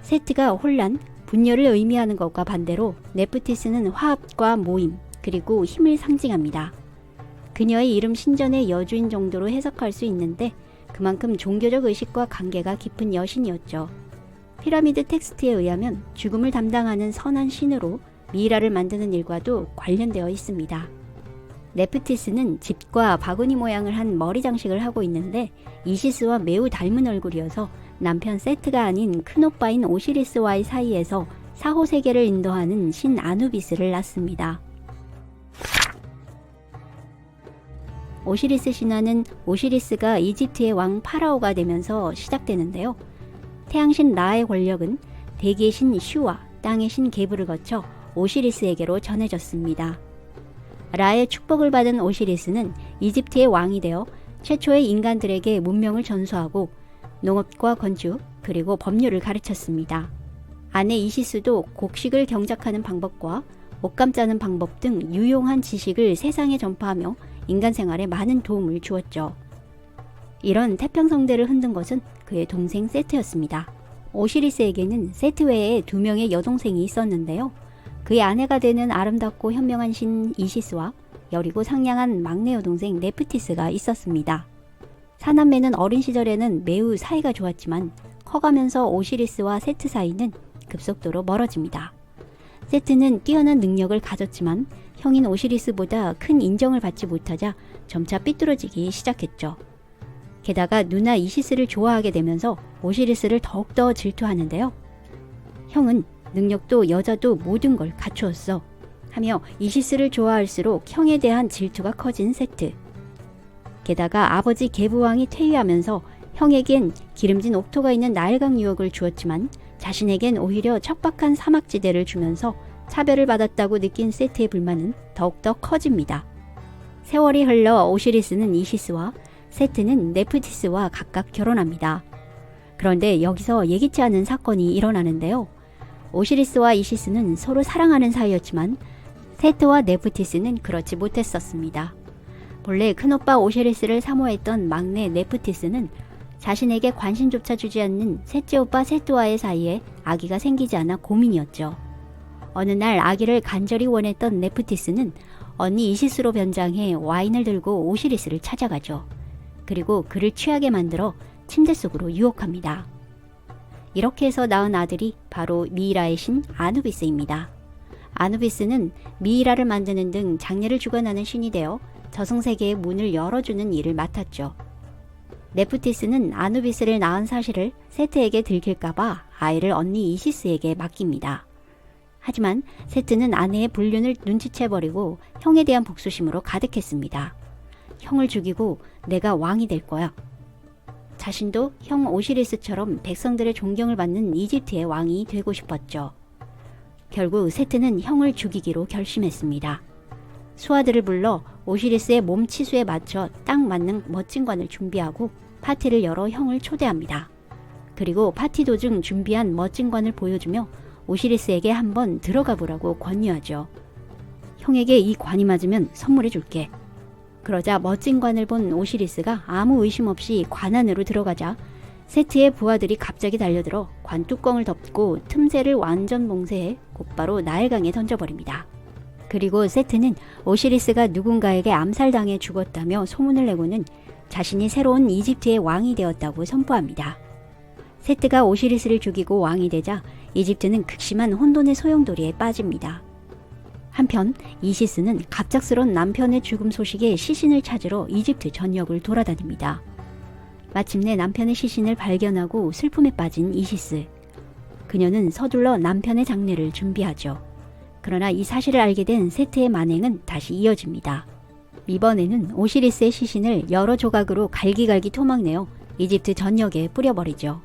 S1: 세트가 혼란, 분열을 의미하는 것과 반대로 네프티스는 화합과 모임, 그리고 힘을 상징합니다. 그녀의 이름 신전의 여주인 정도로 해석할 수 있는데 그만큼 종교적 의식과 관계가 깊은 여신이었죠. 피라미드 텍스트에 의하면 죽음을 담당하는 선한 신으로 미이라를 만드는 일과도 관련되어 있습니다. 네프티스는 집과 바구니 모양을 한 머리 장식을 하고 있는데 이시스와 매우 닮은 얼굴이어서 남편 세트가 아닌 큰오빠인 오시리스와의 사이에서 사후세계를 인도하는 신 아누비스를 낳습니다. 오시리스 신화는 오시리스가 이집트의 왕 파라오가 되면서 시작되는데요. 태양신 라의 권력은 대기의 신 슈와 땅의 신 게브를 거쳐 오시리스에게로 전해졌습니다. 라의 축복을 받은 오시리스는 이집트의 왕이 되어 최초의 인간들에게 문명을 전수하고 농업과 건축 그리고 법률을 가르쳤습니다. 아내 이시스도 곡식을 경작하는 방법과 옷감 짜는 방법 등 유용한 지식을 세상에 전파하며 인간 생활에 많은 도움을 주었죠. 이런 태평성대를 흔든 것은 그의 동생 세트였습니다. 오시리스에게는 세트 외에 2명의 여동생이 있었는데요. 그의 아내가 되는 아름답고 현명한 신 이시스와 여리고 상냥한 막내 여동생 네프티스가 있었습니다. 사남매는 어린 시절에는 매우 사이가 좋았지만 커가면서 오시리스와 세트 사이는 급속도로 멀어집니다. 세트는 뛰어난 능력을 가졌지만 형인 오시리스보다 큰 인정을 받지 못하자 점차 삐뚤어지기 시작했죠. 게다가 누나 이시스를 좋아하게 되면서 오시리스를 더욱더 질투하는데요. 형은 능력도 여자도 모든 걸 갖추었어 하며 이시스를 좋아할수록 형에 대한 질투가 커진 세트. 게다가 아버지 게브왕이 퇴위하면서 형에겐 기름진 옥토가 있는 나일강 유역을 주었지만 자신에겐 오히려 척박한 사막지대를 주면서 차별을 받았다고 느낀 세트의 불만은 더욱더 커집니다. 세월이 흘러 오시리스는 이시스와 세트는 네프티스와 각각 결혼합니다. 그런데 여기서 예기치 않은 사건이 일어나는데요. 오시리스와 이시스는 서로 사랑하는 사이였지만 세트와 네프티스는 그렇지 못했었습니다. 본래 큰오빠 오시리스를 사모했던 막내 네프티스는 자신에게 관심조차 주지 않는 셋째 오빠 세트와의 사이에 아기가 생기지 않아 고민이었죠. 어느 날 아기를 간절히 원했던 네프티스는 언니 이시스로 변장해 와인을 들고 오시리스를 찾아가죠. 그리고 그를 취하게 만들어 침대 속으로 유혹합니다. 이렇게 해서 낳은 아들이 바로 미이라의 신 아누비스입니다. 아누비스는 미이라를 만드는 등 장래를 주관하는 신이 되어 저승세계의 문을 열어주는 일을 맡았죠. 네프티스는 아누비스를 낳은 사실을 세트에게 들킬까봐 아이를 언니 이시스에게 맡깁니다. 하지만 세트는 아내의 불륜을 눈치채버리고 형에 대한 복수심으로 가득했습니다. 형을 죽이고 내가 왕이 될 거야. 자신도 형 오시리스처럼 백성들의 존경을 받는 이집트의 왕이 되고 싶었죠. 결국 세트는 형을 죽이기로 결심했습니다. 수하들을 불러 오시리스의 몸 치수에 맞춰 딱 맞는 멋진 관을 준비하고 파티를 열어 형을 초대합니다. 그리고 파티 도중 준비한 멋진 관을 보여주며 오시리스에게 한번 들어가 보라고 권유하죠. 형에게 이 관이 맞으면 선물해 줄게. 그러자 멋진 관을 본 오시리스가 아무 의심 없이 관 안으로 들어가자 세트의 부하들이 갑자기 달려들어 관 뚜껑을 덮고 틈새를 완전 봉쇄해 곧바로 나일강에 던져버립니다. 그리고 세트는 오시리스가 누군가에게 암살당해 죽었다며 소문을 내고는 자신이 새로운 이집트의 왕이 되었다고 선포합니다. 세트가 오시리스를 죽이고 왕이 되자 이집트는 극심한 혼돈의 소용돌이에 빠집니다. 한편 이시스는 갑작스런 남편의 죽음 소식에 시신을 찾으러 이집트 전역을 돌아다닙니다. 마침내 남편의 시신을 발견하고 슬픔에 빠진 이시스. 그녀는 서둘러 남편의 장례를 준비하죠. 그러나 이 사실을 알게 된 세트의 만행은 다시 이어집니다. 이번에는 오시리스의 시신을 여러 조각으로 갈기갈기 토막내어 이집트 전역에 뿌려버리죠.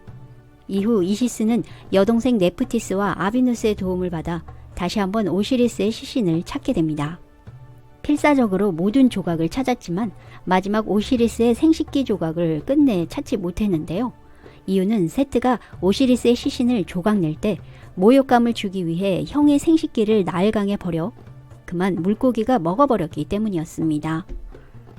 S1: 이후 이시스는 여동생 네프티스와 아비누스의 도움을 받아 다시 한번 오시리스의 시신을 찾게 됩니다. 필사적으로 모든 조각을 찾았지만 마지막 오시리스의 생식기 조각을 끝내 찾지 못했는데요. 이유는 세트가 오시리스의 시신을 조각낼 때 모욕감을 주기 위해 형의 생식기를 나일강에 버려 그만 물고기가 먹어버렸기 때문이었습니다.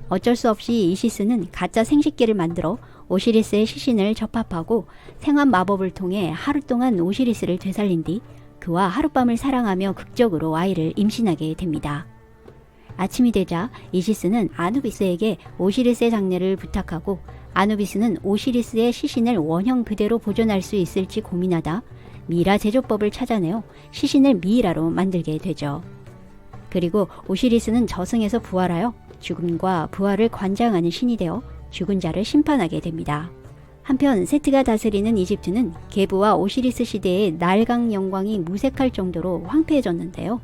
S1: 어쩔 수 없이 이시스는 가짜 생식기를 만들어 오시리스의 시신을 접합하고 생환 마법을 통해 하루 동안 오시리스를 되살린 뒤 그와 하룻밤을 사랑하며 극적으로 아이를 임신하게 됩니다. 아침이 되자 이시스는 아누비스에게 오시리스의 장례를 부탁하고 아누비스는 오시리스의 시신을 원형 그대로 보존할 수 있을지 고민하다 미이라 제조법을 찾아내어 시신을 미이라로 만들게 되죠. 그리고 오시리스는 저승에서 부활하여 죽음과 부활을 관장하는 신이 되어 죽은 자를 심판하게 됩니다. 한편 세트가 다스리는 이집트는 게부와 오시리스 시대의 나일강 영광이 무색할 정도로 황폐해졌는데요.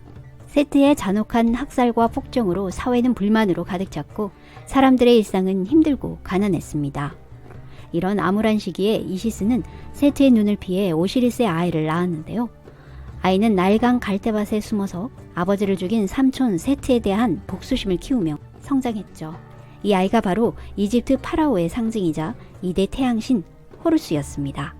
S1: 세트의 잔혹한 학살과 폭정으로 사회는 불만으로 가득 찼고 사람들의 일상은 힘들고 가난했습니다. 이런 암울한 시기에 이시스는 세트의 눈을 피해 오시리스의 아이를 낳았는데요. 아이는 나일강 갈대밭에 숨어서 아버지를 죽인 삼촌 세트에 대한 복수심을 키우며 성장했죠. 이 아이가 바로 이집트 파라오의 상징이자 이대 태양신 호루스였습니다.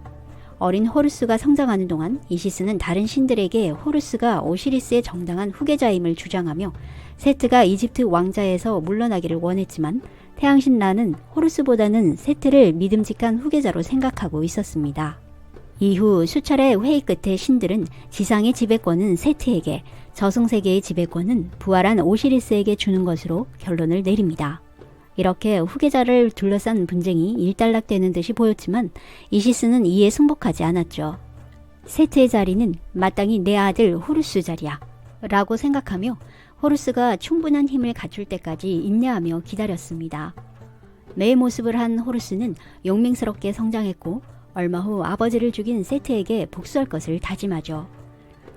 S1: 어린 호루스가 성장하는 동안 이시스는 다른 신들에게 호루스가 오시리스의 정당한 후계자임을 주장하며 세트가 이집트 왕자에서 물러나기를 원했지만 태양신 라는 호루스보다는 세트를 믿음직한 후계자로 생각하고 있었습니다. 이후 수차례 회의 끝에 신들은 지상의 지배권은 세트에게, 저승세계의 지배권은 부활한 오시리스에게 주는 것으로 결론을 내립니다. 이렇게 후계자를 둘러싼 분쟁이 일단락되는 듯이 보였지만 이시스는 이에 승복하지 않았죠. 세트의 자리는 마땅히 내 아들 호루스 자리야 라고 생각하며 호루스가 충분한 힘을 갖출 때까지 인내하며 기다렸습니다. 매의 모습을 한 호루스는 용맹스럽게 성장했고 얼마 후 아버지를 죽인 세트에게 복수할 것을 다짐하죠.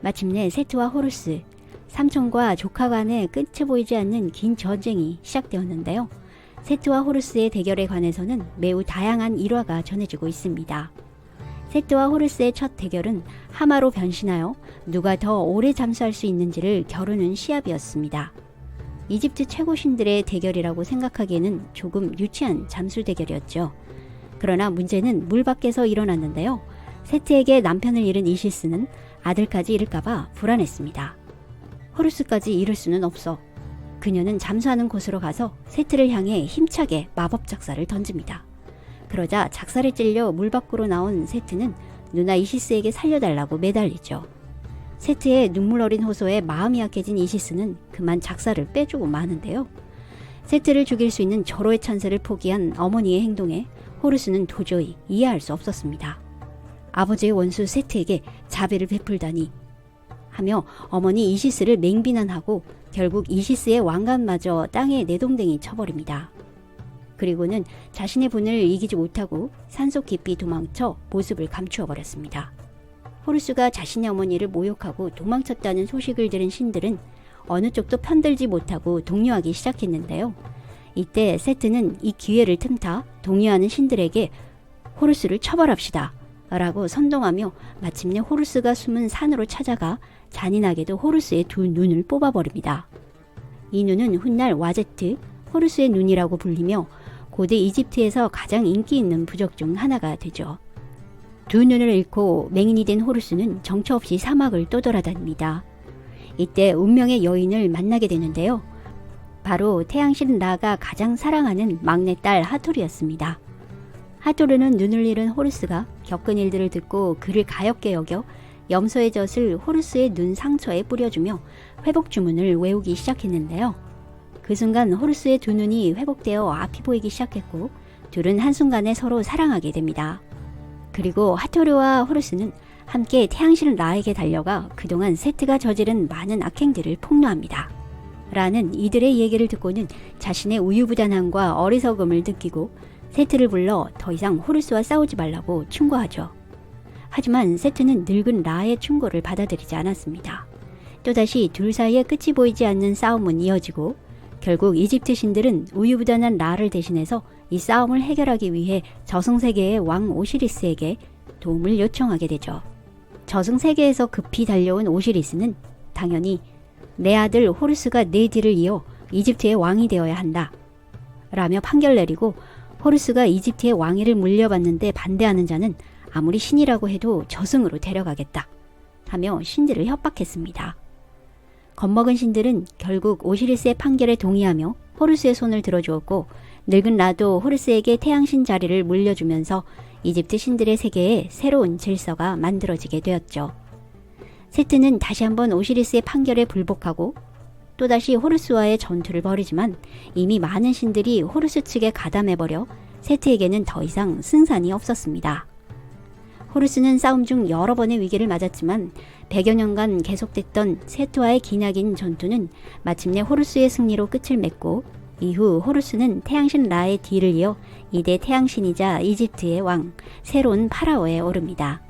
S1: 마침내 세트와 호루스, 삼촌과 조카 간의 끝이 보이지 않는 긴 전쟁이 시작되었는데요. 세트와 호루스의 대결에 관해서는 매우 다양한 일화가 전해지고 있습니다. 세트와 호루스의 첫 대결은 하마로 변신하여 누가 더 오래 잠수할 수 있는지를 겨루는 시합이었습니다. 이집트 최고 신들의 대결이라고 생각하기에는 조금 유치한 잠수 대결이었죠. 그러나 문제는 물 밖에서 일어났는데요. 세트에게 남편을 잃은 이시스는 아들까지 잃을까봐 불안했습니다. 호루스까지 잃을 수는 없어. 그녀는 잠수하는 곳으로 가서 세트를 향해 힘차게 마법 작사를 던집니다. 그러자 작사에 찔려 물 밖으로 나온 세트는 누나 이시스에게 살려달라고 매달리죠. 세트의 눈물 어린 호소에 마음이 약해진 이시스는 그만 작사를 빼주고 마는데요. 세트를 죽일 수 있는 절호의 찬스를 포기한 어머니의 행동에 호루스는 도저히 이해할 수 없었습니다. 아버지의 원수 세트에게 자비를 베풀다니 하며 어머니 이시스를 맹비난하고 결국 이시스의 왕관마저 땅에 내동댕이 쳐버립니다. 그리고는 자신의 분을 이기지 못하고 산속 깊이 도망쳐 모습을 감추어 버렸습니다. 호루스가 자신의 어머니를 모욕하고 도망쳤다는 소식을 들은 신들은 어느 쪽도 편들지 못하고 동요하기 시작했는데요. 이때 세트는 이 기회를 틈타 동요하는 신들에게 호루스를 처벌합시다 라고 선동하며 마침내 호루스가 숨은 산으로 찾아가 잔인하게도 호루스의 두 눈을 뽑아버립니다. 이 눈은 훗날 와제트, 호루스의 눈이라고 불리며 고대 이집트에서 가장 인기 있는 부적 중 하나가 되죠. 두 눈을 잃고 맹인이 된 호루스는 정처 없이 사막을 떠돌아다닙니다. 이때 운명의 여인을 만나게 되는데요. 바로 태양신 라가 가장 사랑하는 막내딸 하토르였습니다. 하토르는 눈을 잃은 호루스가 겪은 일들을 듣고 그를 가엾게 여겨 염소의 젖을 호루스의 눈 상처에 뿌려주며 회복 주문을 외우기 시작했는데요. 그 순간 호루스의 두 눈이 회복되어 앞이 보이기 시작했고 둘은 한순간에 서로 사랑하게 됩니다. 그리고 하토르와 호루스는 함께 태양신 라에게 달려가 그동안 세트가 저지른 많은 악행들을 폭로합니다. 라는 이들의 얘기를 듣고는 자신의 우유부단함과 어리석음을 느끼고 세트를 불러 더 이상 호루스와 싸우지 말라고 충고하죠. 하지만 세트는 늙은 라의 충고를 받아들이지 않았습니다. 또다시 둘 사이에 끝이 보이지 않는 싸움은 이어지고 결국 이집트 신들은 우유부단한 라를 대신해서 이 싸움을 해결하기 위해 저승세계의 왕 오시리스에게 도움을 요청하게 되죠. 저승세계에서 급히 달려온 오시리스는 당연히 내 아들 호루스가 내 뒤를 이어 이집트의 왕이 되어야 한다 라며 판결 내리고, 호루스가 이집트의 왕위를 물려받는데 반대하는 자는 아무리 신이라고 해도 저승으로 데려가겠다 하며 신들을 협박했습니다. 겁먹은 신들은 결국 오시리스의 판결에 동의하며 호루스의 손을 들어주었고, 늙은 라도 호루스에게 태양신 자리를 물려주면서 이집트 신들의 세계에 새로운 질서가 만들어지게 되었죠. 세트는 다시 한번 오시리스의 판결에 불복하고 또다시 호루스와의 전투를 벌이지만 이미 많은 신들이 호루스 측에 가담해버려 세트에게는 더 이상 승산이 없었습니다. 호루스는 싸움 중 여러 번의 위기를 맞았지만 100여 년간 계속됐던 세트와의 기나긴 전투는 마침내 호루스의 승리로 끝을 맺고, 이후 호루스는 태양신 라의 뒤를 이어 이대 태양신이자 이집트의 왕, 새로운 파라오에 오릅니다.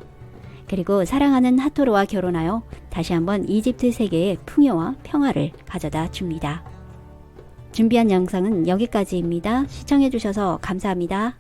S1: 그리고 사랑하는 하토르와 결혼하여 다시 한번 이집트 세계에 풍요와 평화를 가져다 줍니다. 준비한 영상은 여기까지입니다. 시청해주셔서 감사합니다.